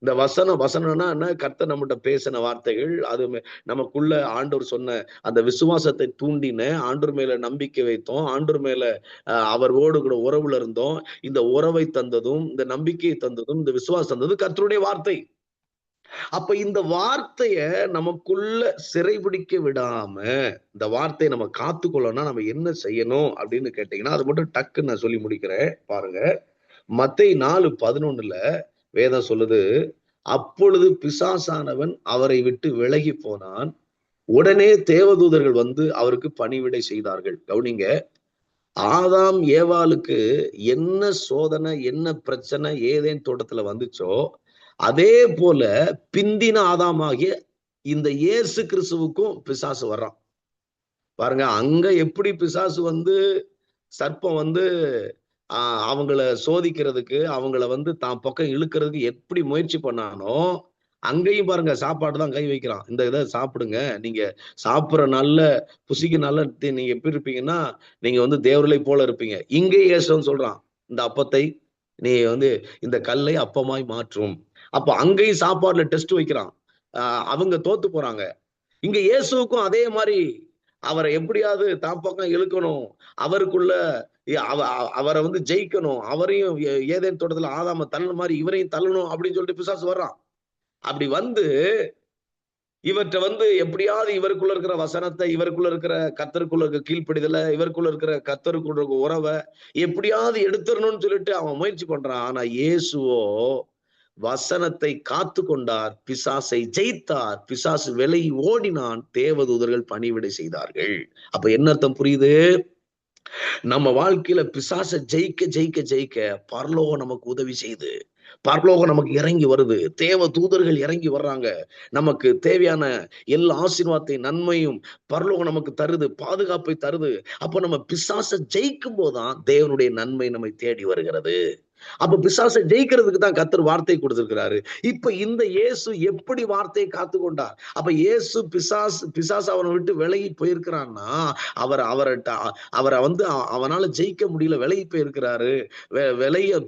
இந்த வசனம்னா என்ன? கர்த்தர் நம்மகிட்ட பேசின வார்த்தைகள், அது நமக்குள்ள ஆண்டவர் சொன்ன அந்த விசுவாசத்தை தூண்டின, ஆண்டவர் மேல நம்பிக்கை வைத்தோம், ஆண்டவர் மேல அவரோடு கூட உறவுல இருந்தோம். இந்த உறவை தந்ததும், இந்த நம்பிக்கையை தந்ததும், இந்த விசுவாசம் தந்ததும் கர்த்தருடைய வார்த்தை. அப்ப இந்த வார்த்தைய நமக்குள்ள சிறைபிடிக்க விடாம, இந்த வார்த்தையை நம்ம காத்துக்கொள்ளணும்னா நம்ம என்ன செய்யணும் அப்படின்னு கேட்டீங்கன்னா, அது மட்டும் டக்குன்னு நான் சொல்லி முடிக்கிறேன் பாருங்க. மத்தேயு 4:11 வேதம் சொல்லுது, அப்பொழுது பிசாசானவன் அவரை விட்டு விலகி போனான். உடனே தேவதூதர்கள் வந்து அவருக்கு பணிவிடை செய்தார்கள். கவனிங்க, ஆதாம் ஏவாளுக்கு என்ன சோதனை, என்ன பிரச்சனை ஏதேன் தோட்டத்துல வந்துச்சோ, அதே போல பிந்தின ஆதாமாகிய இந்த இயேசு கிறிஸ்துவுக்கும் பிசாசு வர்றான். பாருங்க, அங்க எப்படி பிசாசு வந்து சர்ப்பம் வந்து அவங்கள சோதிக்கிறதுக்கு, அவங்கள வந்து தான் பக்கம் இழுக்கிறதுக்கு எப்படி முயற்சி பண்ணானோ, அங்கேயும் பாருங்க சாப்பாடு தான் கை வைக்கிறான். இந்த இதை சாப்பிடுங்க, நீங்க சாப்பிடுற நல்ல புசிக்கு நல்ல நீங்க எப்படி இருப்பீங்கன்னா, நீங்க வந்து தேவர்களை போல இருப்பீங்க. இங்கே இயேசுன்னு சொல்றான், இந்த அப்பத்தை நீ வந்து இந்த கல்லை அப்பமாய் மாற்றும். அப்ப அங்கேயும் சாப்பாடுல டெஸ்ட் வைக்கிறான். அவங்க தோத்து போறாங்க. இங்க இயேசுவுக்கும் அதே மாதிரி அவரை எப்படியாவது தான் பக்கம் இழுக்கணும், அவருக்குள்ள அவரை வந்து ஜெயிக்கணும், அவரையும் ஏதேன் தோட்டத்துல ஆதாம தள்ளன மாதிரி இவரையும் தள்ளணும் அப்படின்னு சொல்லிட்டு பிசாசு வர்றான். அப்படி வந்து இவற்றை வந்து எப்படியாவது இவருக்குள்ள இருக்கிற வசனத்தை, இவருக்குள்ள இருக்கிற கர்த்தருக்குள்ள இருக்க கீழ்ப்படிதல, இவருக்குள்ள இருக்கிற கர்த்தருக்குள்ள இருக்க உறவை எப்படியாவது எடுத்துடணும்னு சொல்லிட்டு அவன் முயற்சி பண்றான். ஆனா இயேசுவோ வசனத்தை காத்து கொண்டார், பிசாசை ஜெயித்தார், பிசாசு விலகி ஓடினான், தேவதூதர்கள் பணிவிடை செய்தார்கள். அப்ப என்ன அர்த்தம் புரியுது? நம்ம வாழ்க்கையில பிசாசை ஜெயிக்க ஜெயிக்க ஜெயிக்க பரலோகம் நமக்கு உதவி செய்து, பரலோகம் நமக்கு இறங்கி வருது, தேவ தூதர்கள் இறங்கி வர்றாங்க, நமக்கு தேவையான எல்லா ஆசீர்வாதத்தை நன்மையும் பரலோகம் நமக்கு தருது, பாதுகாப்பை தருது. அப்ப நம்ம பிசாசை ஜெயிக்கும் போதுதான் தேவனுடைய நன்மை நம்மை தேடி வருகிறது. அப்ப பிசாசை ஜெயிக்கிறதுக்கு தான் கர்த்தர் வார்த்தை கொடுத்திருக்கிறாரு. இப்ப இந்த இயேசு எப்படி வார்த்தையை காத்து கொண்டார்? அப்ப இயேசு பிசாசு அவனை விட்டு விலகி போயிருக்கிறான்னா, அவரை வந்து அவனால ஜெயிக்க முடியல, விலகி போயிருக்கிறாரு.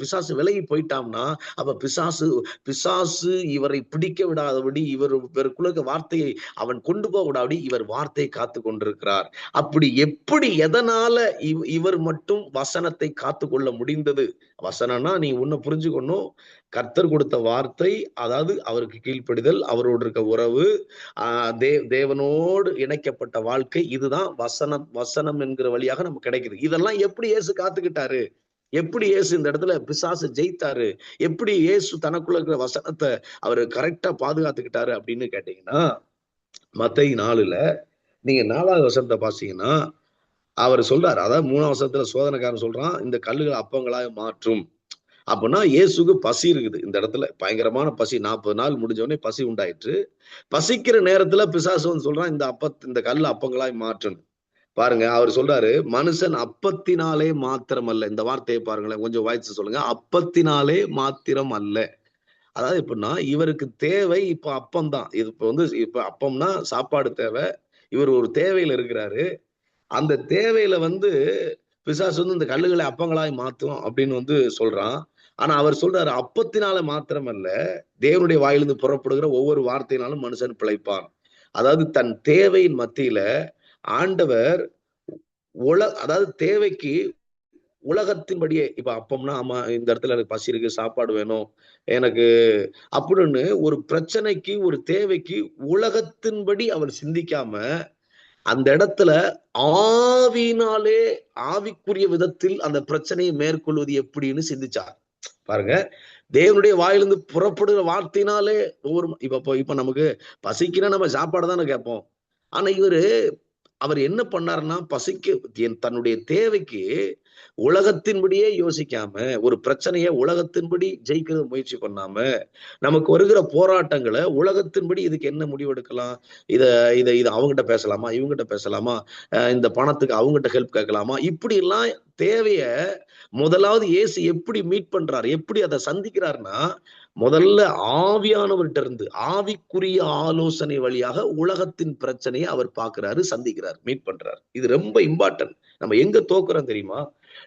பிசாசு விலகி போயிட்டான்னா, அப்ப பிசாசு இவரை பிடிக்க விடாதபடி, இவருக்குள்ள வார்த்தையை அவன் கொண்டு போக விடாதபடி இவர் வார்த்தையை காத்து கொண்டிருக்கிறார். அப்படி எப்படி, எதனால இவர் மட்டும் வசனத்தை காத்து கொள்ள முடிந்தது? வசனம்னா நீ உன்னை புரிஞ்சுக்கணும், கர்த்தர் கொடுத்த வார்த்தை, அதாவது அவருக்கு கீழ்ப்படிதல், அவரோடு இருக்க உறவு, தேவனோடு இணைக்கப்பட்ட வாழ்க்கை, இதுதான் வசனம் என்கிற வழியாக நமக்கு கிடைக்குது. இதெல்லாம் எப்படி இயேசு காத்துக்கிட்டாரு? எப்படி இயேசு இந்த இடத்துல பிசாசு ஜெயித்தாரு? எப்படி இயேசு தனக்குள்ள இருக்கிற வசனத்தை அவரு கரெக்டா பாதுகாத்துக்கிட்டாரு அப்படின்னு கேட்டீங்கன்னா, மத்தேயு 4 நீங்க 4வது வசனத்தை பாத்தீங்கன்னா அவர் சொல்றாரு, அதாவது 3ஆம் வசனத்துல சோதனைக்காரன் சொல்றான், இந்த கல்லுகளை அப்பங்களாக மாற்றும். அப்படின்னா இயேசுக்கு பசி இருக்குது. இந்த இடத்துல பயங்கரமான பசி, 40 நாள் முடிஞ்ச உடனே பசி உண்டாயிற்று. பசிக்கிற நேரத்துல பிசாசு வந்து சொல்றான், இந்த கல்லு அப்பங்களாய் மாற்றும். பாருங்க, அவர் சொல்றாரு, மனுஷன் அப்பத்தினாலே மாத்திரம் அல்ல. இந்த வார்த்தையை பாருங்களேன், கொஞ்சம் வாய்ச்சி சொல்லுங்க. அப்பத்தினாலே மாத்திரம் அல்ல. அதாவது எப்படின்னா, இவருக்கு தேவை இப்ப அப்பம் தான். இது இப்ப அப்பம்னா சாப்பாடு தேவை. இவர் ஒரு தேவையில இருக்கிறாரு. அந்த தேவையில வந்து பிசாசு வந்து இந்த கல்லுகளை அப்பங்களாய் மாத்தும் அப்படின்னு வந்து சொல்றான். ஆனா அவர் சொல்றாரு, அப்பத்தினால மாத்திரம் அல்ல, தேவனுடைய வாயிலிருந்து புறப்படுகிற ஒவ்வொரு வார்த்தையினாலும் மனுஷன் பிழைப்பான். அதாவது தன் தேவையின் மத்தியில ஆண்டவர் அதாவது தேவைக்கு உலகத்தின்படியே, இப்ப அப்பம்னா ஆமா இந்த இடத்துல எனக்கு பசி இருக்கு, சாப்பாடு வேணும் எனக்கு அப்படின்னு ஒரு பிரச்சனைக்கு, ஒரு தேவைக்கு உலகத்தின்படி அவர் சிந்திக்காம அந்த இடத்துல ஆவினாலே, ஆவிக்குரிய விதத்தில் அந்த பிரச்சனையை மேற்கொள்வது எப்படின்னு சிந்திச்சார். பாருங்க, தேவனுடைய வாயிலிருந்து புறப்படுகிற வார்த்தையினாலே இப்ப நமக்கு பசிக்குன்னா நம்ம சாப்பாடு தானே கேட்போம். ஆனா இவரு அவர் என்ன பண்ணாருன்னா, தன்னுடைய தேவைக்கு உலகத்தின்படியே யோசிக்காம, ஒரு பிரச்சனைய உலகத்தின்படி ஜெயிக்கிறது முயற்சி பண்ணாம, நமக்கு வருகிற போராட்டங்களை உலகத்தின்படி இதுக்கு என்ன முடிவெடுக்கலாம், இத இத இத அவங்ககிட்ட பேசலாமா, இவங்ககிட்ட பேசலாமா, இந்த பணத்துக்கு அவங்ககிட்ட ஹெல்ப் கேட்கலாமா, இப்படி எல்லாம் தேவைய முதலாவது இயேசு எப்படி மீட் பண்றாரு, எப்படி அதை சந்திக்கிறாருன்னா, முதல்ல ஆவியானவர்கிட்ட இருந்து ஆவிக்குரிய ஆலோசனை வழியாக உலகத்தின் பிரச்சனையை அவர் பார்க்கிறாரு, சந்திக்கிறார், மீட் பண்றாரு. இது ரொம்ப இம்பார்ட்டன்ட். நம்ம எங்க தோக்குறோம் தெரியுமா?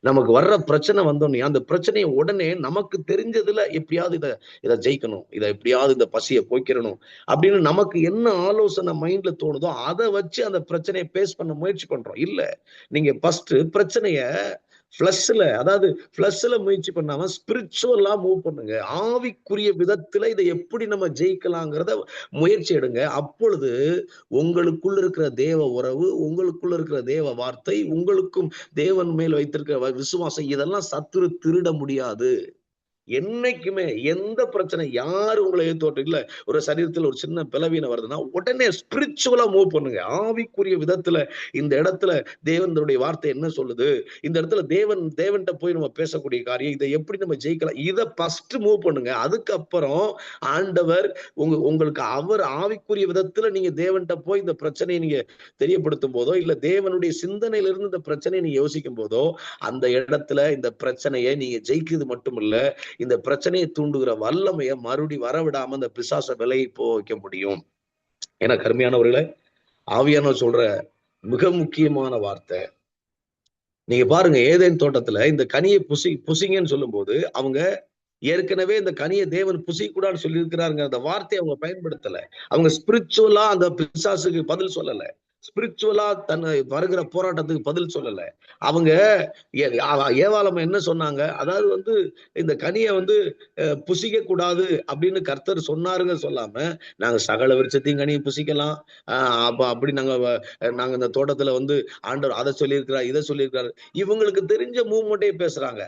நமக்கு வர்ற பிரச்சனை வந்தோடனே அந்த பிரச்சனையை உடனே நமக்கு தெரிஞ்சதுல எப்படியாவது இதை ஜெயிக்கணும், இதை எப்படியாவது இந்த பசியை போய்க்கிறணும் அப்படின்னு நமக்கு என்ன ஆலோசனை மைண்ட்ல தோணுதோ அதை வச்சு அந்த பிரச்சனையை பேஸ் பண்ண முயற்சி பண்றோம். இல்ல, நீங்க ஃபர்ஸ்ட் பிரச்சனைய ஃபிளஷ்ல முயற்சி பண்ணாம ஸ்பிரிச்சுவலா மூவ் பண்ணுங்க. ஆவிக்குரிய விதத்துல இதை எப்படி நம்ம ஜெயிக்கலாங்கிறத முயற்சி எடுங்க. அப்பொழுது உங்களுக்குள்ள இருக்கிற தேவ உறவு, உங்களுக்குள்ள இருக்கிற தேவ வார்த்தை, உங்களுக்கும் தேவன் மேல் வைத்திருக்கிற விசுவாசம், இதெல்லாம் சத்துரு திருட முடியாது. என்னைக்குமே எந்த பிரச்சனை யாரு உங்களை ஏத்தோட்டம் இல்ல, ஒரு சரீரத்துல ஒரு சின்ன பலவீனம் வருதுன்னா உடனே ஸ்பிரிச்சுவலா மூவ் பண்ணுங்க. ஆவிக்குரிய விதத்துல இந்த இடத்துல தேவனுடைய வார்த்தை என்ன சொல்லுது, இந்த இடத்துல தேவன்கிட்ட போய் நம்ம பேசக்கூடிய காரியம், இதை எப்படி நம்ம ஜெயிக்கலாம், இதை ஃபர்ஸ்ட் மூவ் பண்ணுங்க. அதுக்கப்புறம் ஆண்டவர் உங்களுக்கு அவர் ஆவிக்குரிய விதத்துல நீங்க தேவன்கிட்ட போய் இந்த பிரச்சனையை நீங்க தெரியப்படுத்தும் போதோ, இல்ல தேவனுடைய சிந்தனையில இருந்து இந்த பிரச்சனையை நீங்க யோசிக்கும் போதோ, அந்த இடத்துல இந்த பிரச்சனையை நீங்க ஜெயிக்கிறது மட்டும் இல்ல, இந்த பிரச்சனையை தூண்டுகிற வல்லமையை மறுபடி வரவிடாம அந்த பிசாச விலையை வைக்க முடியும். ஏன்னா கருமையானவர்களே, ஆவியானவர் சொல்ற மிக முக்கியமான வார்த்தை, நீங்க பாருங்க, ஏதேன் தோட்டத்துல இந்த கனியை புசிங்கன்னு சொல்லும் போது அவங்க ஏற்கனவே இந்த கனியை தேவன் புசிக்கூடாதுன்னு சொல்லி இருக்கிறாருங்க. அந்த வார்த்தையை அவங்க பயன்படுத்தல. அவங்க ஸ்பிரிச்சுவலா அந்த பிசாசுக்கு பதில் சொல்லல, ஸ்பிரிச்சுவலா தன்னை வருகிற போராட்டத்துக்கு பதில் சொல்லல. அவங்க ஏவாளம் என்ன சொன்னாங்க, அதாவது இந்த கனியை புசிக்க கூடாது அப்படின்னு கர்த்தர் சொன்னாருங்க சொல்லாம, நாங்க சகல விருட்சத்தையும் கனியை புசிக்கலாம், அப்படி நாங்க இந்த தோட்டத்துல ஆண்டவர் அதை சொல்லியிருக்கிறார், இதை சொல்லியிருக்கிறாரு. இவங்களுக்கு தெரிஞ்ச மூவ்மெண்டே பேசுறாங்க.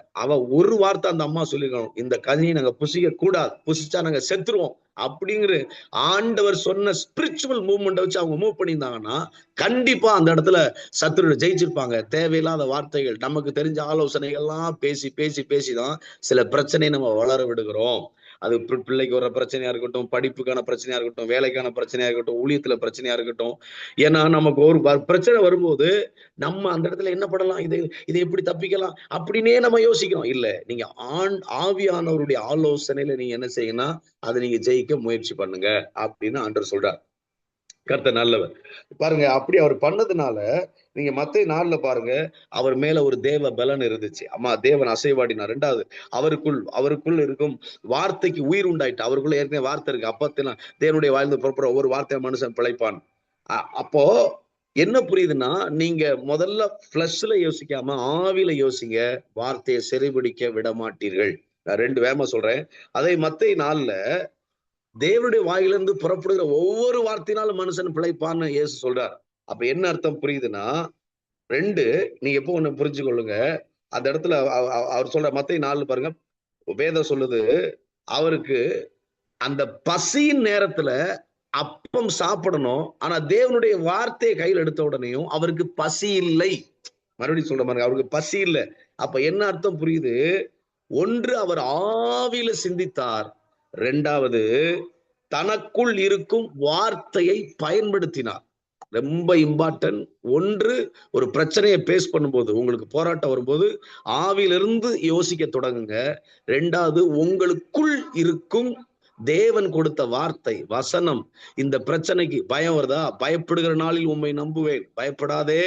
ஒரு வார்த்தை அந்த அம்மா சொல்லிருக்கணும், இந்த கனியை நாங்க புசிக்க கூடாது, புசிச்சா நாங்க செத்துருவோம் அப்படிங்கிற ஆண்டவர் சொன்ன ஸ்பிரிச்சுவல் மூவ்மெண்ட் வச்சு அவங்க மூவ் பண்ணியிருந்தாங்கன்னா கண்டிப்பா அந்த இடத்துல சத்துரு ஜெயிச்சிருப்பாங்க. தேவையில்லாத வார்த்தைகள், நமக்கு தெரிஞ்ச ஆலோசனைகள்லாம் பேசி பேசி பேசிதான் சில பிரச்சனையை நம்ம வளர விடுகிறோம். அது பிள்ளைக்கு வர பிரச்சனையா இருக்கட்டும், படிப்புக்கான பிரச்சனையா இருக்கட்டும், வேலைக்கான பிரச்சனையா இருக்கட்டும், ஊழியத்துல பிரச்சனையா இருக்கட்டும். ஏன்னா நமக்கு ஒரு பிரச்சனை வரும்போது நம்ம அந்த இடத்துல என்ன பண்ணலாம், இதை எப்படி தப்பிக்கலாம் அப்படின்னே நம்ம யோசிக்கிறோம். இல்ல, நீங்க ஆவியானவருடைய ஆலோசனையில நீங்க என்ன செய்யணும், அதை நீங்க ஜெயிக்க முயற்சி பண்ணுங்க அப்படின்னு ஆண்டவர் சொல்றார். கர்த்தர் நல்லவர். பாருங்க, அப்படி அவர் பண்ணதுனால நீங்க மத்தேயு 4 பாருங்க, அவர் மேல ஒரு தேவ பலன் இருந்துச்சு. அம்மா தேவன் அசைவாடினார். ரெண்டாவது, அவருக்குள் இருக்கும் வார்த்தைக்கு உயிர் உண்டாயிட்டு. அவருக்குள்ள ஏற்கனவே வார்த்தை இருக்கு. அப்பத்தினா தேவனுடைய வாழ்ந்து புறப்படுற ஒவ்வொரு வார்த்தையை மனுஷன் பிழைப்பான். அப்போ என்ன புரியுதுன்னா, நீங்க முதல்ல பிளஷ்ல யோசிக்காம ஆவில யோசிங்க, வார்த்தையை சிறைபிடிக்க விட மாட்டீர்கள். நான் 2 வேகமா சொல்றேன். அதே மத்தேயு 4 தேவனுடைய வாயிலிருந்து புறப்படுகிற ஒவ்வொரு வார்த்தையினாலும் மனுஷன் பிழைப்பான்னு இயேசு சொல்றார். அப்ப என்ன அர்த்தம் புரியுதுன்னா, 2 நீங்க எப்போ ஒண்ணு புரிஞ்சு கொள்ளுங்க. அந்த இடத்துல அவர் சொல்ற மத்தேயு 4 பாருங்க, வேதம் சொல்லுது, அவருக்கு அந்த பசியின் நேரத்துல அப்பம் சாப்பிடணும், ஆனா தேவனுடைய வார்த்தையை கையில் எடுத்த உடனேயும் அவருக்கு பசி இல்லை. மறுபடியும் சொல்ற மாதிரி அவருக்கு பசி இல்லை. அப்ப என்ன அர்த்தம் புரியுது, ஒன்று அவர் ஆவியில சிந்தித்தார், 2வது தனக்குள் இருக்கும் வார்த்தையை பயன்படுத்தினார். ரொம்ப இம்பார்ட்டன்ட். ஒன்று, ஒரு பிரச்சனையை பேஸ் பண்ணும்போது, உங்களுக்கு போராட்டம் வரும்போது ஆவியிலிருந்து யோசிக்க தொடங்குங்க. 2வது, உங்களுக்குள் இருக்கும் தேவன் கொடுத்த வார்த்தை, வசனம். இந்த பிரச்சனைக்கு பயம் வருதா, பயப்படுகிற நாளில் உம்மை நம்புவேன், பயப்படாதே,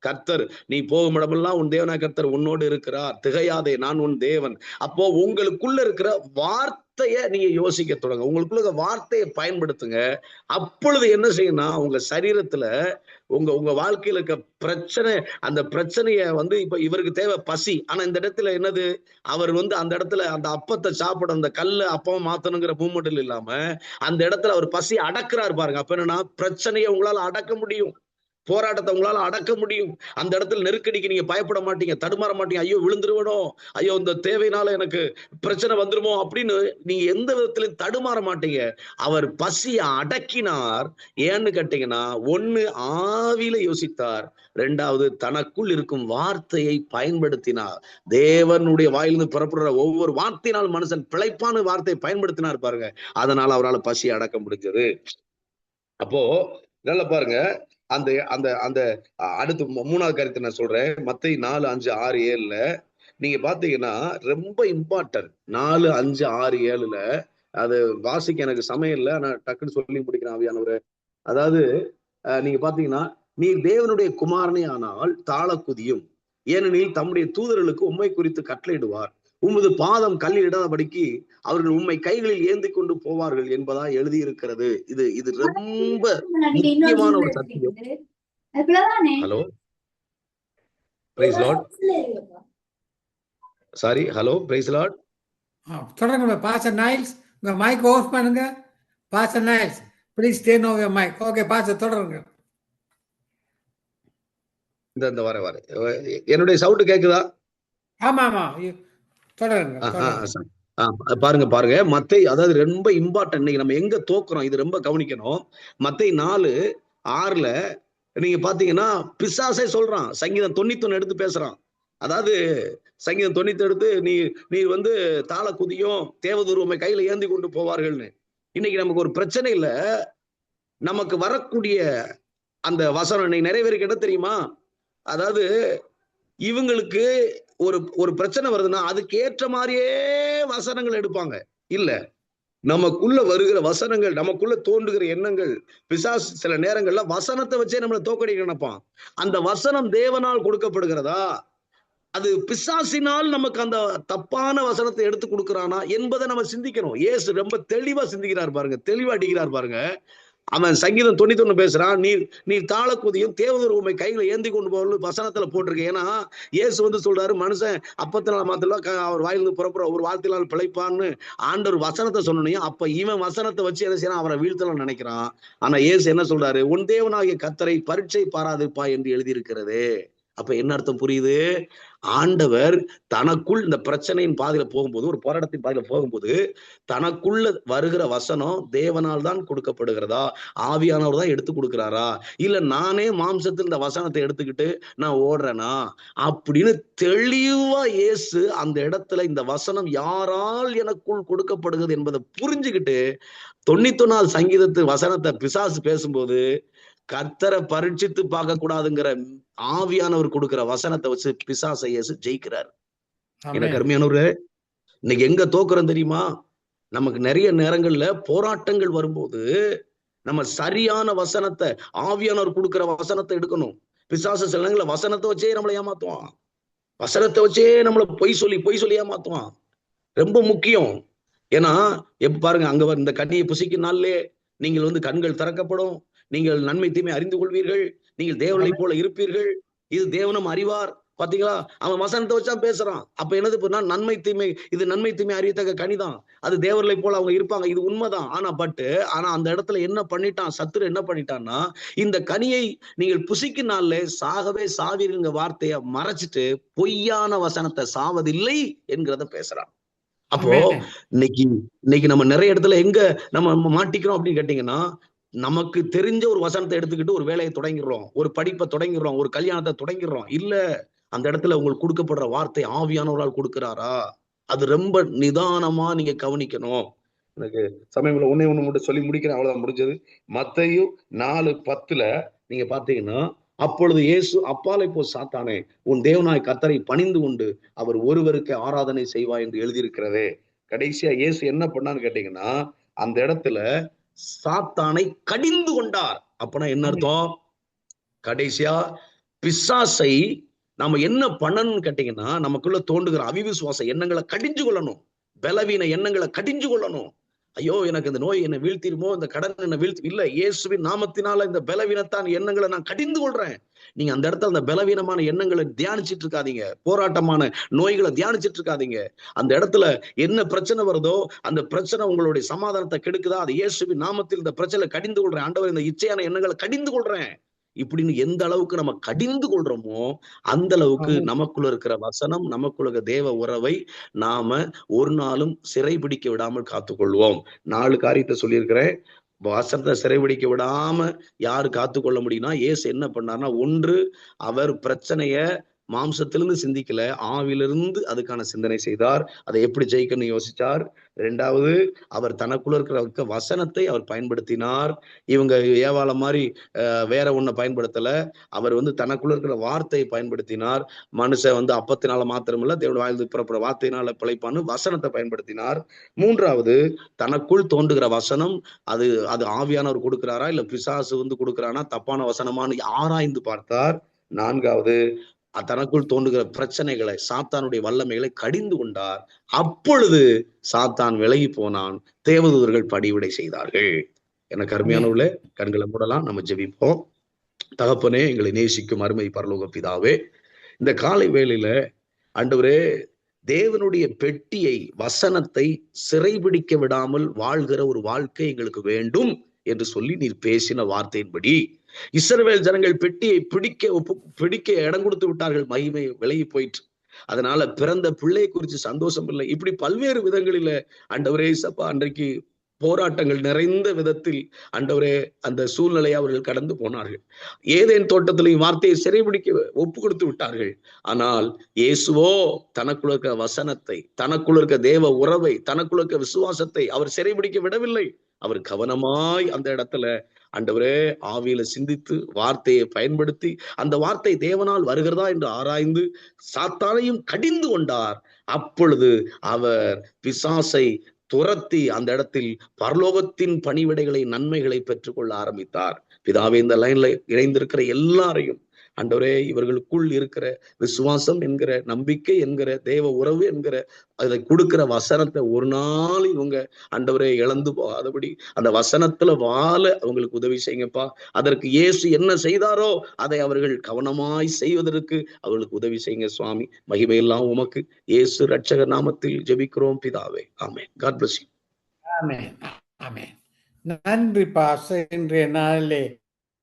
கர்த்தர் நீ போகும் இடமெல்லாம் உன் தேவனா கர்த்தர் உன்னோடு இருக்கிறார், திகையாதே, நான் உன் தேவன். அப்போ உங்களுக்குள்ள இருக்கிற வார்த்தைய நீங்க யோசிக்க தொடங்க, உங்களுக்குள்ள வார்த்தையை பயன்படுத்துங்க. அப்பொழுது என்ன செய்யணும், உங்க சரீரத்துல உங்க வாழ்க்கையில இருக்க பிரச்சனை, அந்த பிரச்சனைய இப்ப இவருக்கு தேவை பசி, ஆனா இந்த இடத்துல என்னது, அவர் அந்த இடத்துல அந்த அப்பத்தை சாப்பிட, அந்த கல்ல அப்பம் மாத்தணுங்கிற மூமெண்ட் இல்லாம அந்த இடத்துல அவர் பசி அடக்குறாரு பாருங்க. அப்ப என்னன்னா, பிரச்சனையை உங்களால அடக்க முடியும். போராட்டத்தை உங்களால அடக்க முடியும். அந்த இடத்துல நெருக்கடிக்கு நீங்க பயப்பட மாட்டீங்க, தடுமாற மாட்டீங்க. ஐயோ விழுந்துருவனோ, ஐயோ இந்த தேவையினால எனக்கு பிரச்சனை வந்துருமோ அப்படின்னு நீங்க எந்த விதத்திலும் தடுமாற மாட்டீங்க. அவர் பசியை அடக்கினார். ஏன்னு கேட்டீங்கன்னா, ஒண்ணு ஆவியில யோசித்தார், இரண்டாவது தனக்குள் இருக்கும் வார்த்தையை பயன்படுத்தினார். தேவனுடைய வாயிலிருந்து புறப்படுற ஒவ்வொரு வார்த்தையினால் மனுஷன் பிழைப்பான வார்த்தையை பயன்படுத்தினார் பாருங்க. அதனால அவரால் பசியை அடக்க முடிஞ்சது. அப்போ நல்லா பாருங்க, அந்த அந்த அந்த அடுத்து மூணாவது கருத்தை நான் சொல்றேன். மத்தேயு 4, 5, 6, 7ல நீங்க பாத்தீங்கன்னா ரொம்ப இம்பார்ட்டன்ட். 4, 5, 6, 7ல அது வாசிக்க எனக்கு சமயம் இல்லை, நான் டக்குன்னு சொல்லி முடிக்கிறேன் ஆவியானவரே. அதாவது நீங்க பாத்தீங்கன்னா, நீர் தேவனுடைய குமாரனே ஆனால் தாழ குதியும், ஏனெனில் தம்முடைய தூதர்களுக்கு உம்மை குறித்து கட்டளையிடுவார், உமது பாதம் கல்லில் இடாதபடிக்கு அவர்கள் உம்மை கைகளில் ஏந்தி கொண்டு போவார்கள் என்பதா எழுதியிருக்கிறது. இது இது ரொம்ப முக்கியமான ஒரு சத்தியம். Hello, praise lord. Sorry, hello, praise lord. தொடருங்க பாஸ்டர் நைல்ஸ், உங்க மைக் ஆஃப் பண்ணுங்க. Pastor Niles, please turn off your mic. Okay pastor, தொடருங்க. இந்த வர என்னுடைய சவுண்ட் கேக்குதா? ஆமா ஆமா, தொடருங்க. பாருங்க பாருங்க, மத்தேயு, அதாவது ரொம்ப இம்பார்ட்டன்ட். இன்னைக்கு நம்ம எங்க தோக்குறோம், இது ரொம்ப கவனிக்கணும். மத்தேயு 4:6ல நீங்க பாத்தீங்கன்னா பிசாசே சொல்றான். சங்கீதம் 91 எடுத்து பேசுறான். அதாவது சங்கீதம் 90 எடுத்து நீ வந்து தாள குதியும், தேவதூர் உம்மை கையில ஏந்தி கொண்டு போவார்கள்னு. இன்னைக்கு நமக்கு ஒரு பிரச்சனை இல்ல, நமக்கு வரக்கூடிய அந்த வசனம் இன்னைக்கு நிறைய பேருக்கு என்ன தெரியுமா? அதாவது இவங்களுக்கு ஒரு பிரச்சனை வருதுன்னா அதுக்கு ஏற்ற மாதிரியே வசனங்கள் எடுப்பாங்க. இல்ல, நமக்குள்ள வருகிற வசனங்கள், நமக்குள்ள தோன்றுகிற எண்ணங்கள், பிசாசு சில நேரங்கள்ல வசனத்தை வச்சே நம்மளை தோக்கடிக்க நினைப்பான். அந்த வசனம் தேவனால் கொடுக்கப்படுகிறதா, அது பிசாசினால் நமக்கு அந்த தப்பான வசனத்தை எடுத்து கொடுக்கிறானா என்பதை நம்ம சிந்திக்கணும். இயேசு ரொம்ப தெளிவா சிந்திக்கிறார் பாருங்க, தெளிவா அடிக்கிறார் பாருங்க. அவன் சங்கீதம் 91 பேசுறான், நீர் தாழ குதியும், தேவதூர் உம்மை கையில ஏந்தி கொண்டு போவது வசனத்துல போட்டிருக்கு. ஏன்னா இயேசு வந்து சொல்றாரு, மனுஷன் அப்பத்தினால மாத்திரம் அவர் வாயிலிருந்து புறப்புற ஒரு வார்த்தையினால் பிழைப்பான்னு ஆண்டவர் வசனத்தை சொன்னனையும். அப்ப இவன் வசனத்தை வச்சு என்ன செய்யறான், அவரை வீழ்த்தலாம் நினைக்கிறான். ஆனா இயேசு என்ன சொல்றாரு, உன் தேவனாகிய கர்த்தரை பரீட்சை பாராதிருப்பா என்று எழுதியிருக்கிறது. அப்ப என்ன அர்த்தம் புரியுது? ஆண்டவர் தனக்குள் இந்த பிரச்சனையின் பாதையில போகும்போது, ஒரு போராட்டத்தின் பாதையில போகும்போது, தனக்குள்ள வருகிற வசனம் தேவனால் தான் கொடுக்கப்படுகிறதா, ஆவியானவர் தான் எடுத்து கொடுக்கிறாரா, இல்ல நானே மாம்சத்தில் இந்த வசனத்தை எடுத்துக்கிட்டு நான் ஓடுறேனா அப்படின்னு தெளிவா இயேசு அந்த இடத்துல இந்த வசனம் யாரால் எனக்குள் கொடுக்கப்படுகிறது என்பதை புரிஞ்சுக்கிட்டு 91 சங்கீதத்து வசனத்தை பிசாசு பேசும்போது கர்த்தரை பரீட்சித்து பார்க்க கூடாதுங்கிற ஆவியானவர் கொடுக்கிற வசனத்தை வச்சு பிசாசை இயேசு ஜெயிக்கிறார். எனக்கு அருமையானவரு, இன்னைக்கு எங்க தோக்குறோம் தெரியுமா? நமக்கு நிறைய நேரங்கள்ல போராட்டங்கள் வரும்போது நம்ம சரியான வசனத்தை, ஆவியானவர் கொடுக்கிற வசனத்தை எடுக்கணும். பிசாசு சில நேரங்கள்ல வசனத்தை வச்சே நம்மளை ஏமாத்துவான், வசனத்தை வச்சே நம்மளை பொய் சொல்லி ஏமாத்துவான். ரொம்ப முக்கியம். ஏன்னா எப்ப பாருங்க, அங்க இந்த கனியை புசிக்கும் நாள்லே நீங்கள் வந்து கண்கள் திறக்கப்படும், நீங்கள் நன்மை தீமை அறிந்து கொள்வீர்கள், நீங்கள் தேவனை போல இருப்பீர்கள், இது தேவனும் அறிவார். பாத்தீங்களா, அவன் வசனத்தை வச்சா பேசுறான். அப்ப என்னது பண்ணா, நன்மை தீமை, இது நன்மை தீமை அறியத்தக்க கனிதான், அது தேவர்களை போல அவங்க இருப்பாங்க, இது உண்மைதான். ஆனா அந்த இடத்துல என்ன பண்ணிட்டான் சத்துரு, என்ன பண்ணிட்டான்னா, இந்த கனியை நீங்கள் புசிக்கும் நாள்ல சாகவே சாவீருங்க வார்த்தைய மறைச்சிட்டு பொய்யான வசனத்தை சாவதில்லை என்கிறத பேசுறான். அப்போ இன்னைக்கு நம்ம நிறைய இடத்துல எங்க நம்ம மாட்டிக்கிறோம் அப்படின்னு கேட்டீங்கன்னா, நமக்கு தெரிஞ்ச ஒரு வசனத்தை எடுத்துக்கிட்டு ஒரு வேலையை தொடங்கிடுறோம், ஒரு படிப்பை தொடங்கிடுறோம், ஒரு கல்யாணத்தை தொடங்கிடுறோம். இல்ல, அந்த இடத்துல உங்களுக்கு கொடுக்கப்படுற வார்த்தை ஆவியானவரால் கொடுக்கிறாரா, அது ரொம்ப நிதானமா நீங்க கவனிக்கணும். எனக்கு சமயங்கள ஒண்ணு மட்டும் சொல்லி முடிக்கிறேன், அவ்வளவுதான், முடிஞ்சது. மத்தேயு 4:10 நீங்க பாத்தீங்கன்னா, அப்பொழுது இயேசு அப்பாலை போ சாத்தானே, உன் தேவனாய் கர்த்தரை பணிந்து கொண்டு அவர் ஒருவருக்கு ஆராதனை செய்வாய் என்று எழுதியிருக்கிறதே. கடைசியா இயேசு என்ன பண்ணான்னு கேட்டீங்கன்னா, அந்த இடத்துல சாத்தானை கடிந்து கொண்டார். அப்பனா என்ன அர்த்தம்? கடைசியா பிசாசை நாம என்ன பண்ணணும்னு கேட்டீங்கன்னா, நமக்குள்ள தோன்றுகிற அவிவிசுவாச எண்ணங்களை கடிஞ்சு கொள்ளணும், பலவீன எண்ணங்களை கடிஞ்சு கொள்ளணும். ஐயோ எனக்கு இந்த நோய் என்ன வீழ்த்திருமோ, இந்த கடன் என்ன வீழ்த்தி, இல்ல, இயேசுவின் நாமத்தினால இந்த பலவீனத்தான் எண்ணங்களை நான் கடிந்து கொள்றேன். நீங்க அந்த இடத்துல அந்த பலவீனமான எண்ணங்களை தியானிச்சிட்டு இருக்காதீங்க, போராட்டமான நோய்களை தியானிச்சிட்டு இருக்காதீங்க. அந்த இடத்துல என்ன பிரச்சனை வருதோ அந்த பிரச்சனை உங்களுடைய சமாதானத்தை கெடுக்குதா, அது இயேசுவின் நாமத்தில் இந்த பிரச்சனை கடிந்து கொள்றேன். ஆண்டவர், இந்த இச்சையான எண்ணங்களை கடிந்து கொள்றேன், இப்படின்னு எந்த அளவுக்கு நம்ம கடிந்து கொள்றோமோ அந்த அளவுக்கு ஆமென். நமக்குள்ள இருக்கிற வசனம், நமக்குள்ள இருக்கிற தேவ உறவை நாம ஒரு நாளும் சிறைபிடிக்க விடாமல் காத்துக்கொள்வோம். 4 காரியத்தை சொல்லியிருக்கிறேன். வசனத்தை சிறைபிடிக்க விடாம யாரு காத்துக்கொள்ள முடியும்னா, இயேசு என்ன பண்ணார்னா, ஒன்று அவர் பிரச்சனைய மாம்சத்திலிருந்து சிந்திக்கல, ஆவிலிருந்து அதுக்கான சிந்தனை செய்தார். அதை எப்படி ஜெயிக்கணும்னு யோசிச்சார். 2வது, அவர் தனக்குள்ள இருக்கிற வசனத்தை அவர் பயன்படுத்தினார். இவங்க ஏவாள மாதிரி வேற ஒண்ண பயன்படுத்தல. அவர் தனக்குள்ள இருக்கிற வார்த்தையை பயன்படுத்தினார். மனுஷன் அப்பத்தினால மாத்திரமல்ல, தேவனுடைய வாயிலிருந்து புறப்படுற வார்த்தையினால பிழைப்பான்னு வசனத்தை பயன்படுத்தினார். 3வது, தனக்குள் தோன்றுகிற வசனம் அது அது ஆவியானவர் கொடுக்கிறாரா இல்ல பிசாசு கொடுக்கிறானா, தப்பான வசனமான்னு ஆராய்ந்து பார்த்தார். 4வது, தனக்குள் தோன்றுகிற பிரச்சனைகளை, சாத்தானுடைய வல்லமைகளை கடிந்து கொண்டார். அப்பொழுது சாத்தான் விலகி போனான். தேவதூதர்கள் பணிவிடை செய்தார்கள். எனக்கு அருமையானவர்களே, கண்களை மூடலாம், நம்ம ஜெபிப்போம். தகப்பனே, எங்களை நேசிக்கும் அருமை பரலோக பிதாவே, இந்த காலை வேளையில ஆண்டவரே, தேவனுடைய பெட்டியை, வசனத்தை சிறைபிடிக்க விடாமல் வாழ்கிற ஒரு வாழ்க்கை எங்களுக்கு வேண்டும் என்று சொல்லி நீர் பேசின வார்த்தையின்படி இஸ்ரவேல் ஜனங்கள் பெட்டியை பிடிக்க இடம் கொடுத்து விட்டார்கள். மகிமை விலகி போயிற்று. அதனால பிறந்த பிள்ளை குறித்து சந்தோஷம் இல்லை. இப்படி பல்வேறு விதங்களில ஆண்டவரே சப்பா அன்றைக்கு போராட்டங்கள் நிறைந்த விதத்தில் ஆண்டவரே அந்த சூழ்நிலையை அவர்கள் கடந்து போனார்கள். ஏதேன் தோட்டத்திலையும் வார்த்தையை சிறைபிடிக்க ஒப்பு கொடுத்து விட்டார்கள். ஆனால் இயேசுவோ தனக்குள்ள இருக்க வசனத்தை, தனக்குள்ள இருக்க தேவ உறவை, தனக்குள்ள இருக்க விசுவாசத்தை அவர் சிறைபிடிக்க விடவில்லை. அவர் கவனமாய் அந்த இடத்துல ஆண்டவரே ஆவியில சிந்தித்து வார்த்தையை பயன்படுத்தி அந்த வார்த்தை தேவனால் வருகிறதா என்று ஆராய்ந்து சாத்தானையும் கடிந்து கொண்டார். அப்பொழுது அவர் பிசாசை துரத்தி அந்த இடத்தில் பரலோகத்தின் பணிவிடைகளை, நன்மைகளை பெற்றுக்கொள்ள ஆரம்பித்தார். பிதாவே, இந்த லைன்ல இணைந்திருக்கிற எல்லாரையும் ஆண்டவரே, இவர்களுக்குள் இருக்கிற விசுவாசம் என்கிற, நம்பிக்கை என்கிற, தேவ உறவு என்கிற அதை கொடுக்கிற வசனத்தை ஒரு நாள் இவங்க ஆண்டவரே இழந்து போகாதபடி அந்த வசனத்துல வாழ அவங்களுக்கு உதவி செய்யுங்கப்பா. அதற்கு இயேசு என்ன செய்தாரோ அதை அவர்கள் கவனமாய் செய்வதற்கு அவர்களுக்கு உதவி செய்யுங்க சுவாமி. மகிமையெல்லாம் உமக்கு இயேசு ரட்சகர் நாமத்தில் ஜெபிக்கிறோம் பிதாவே. ஆமென். God bless you. ஆமென். ஆமென். நன்றி பாஸ்டர். இன்றைய நாளிலே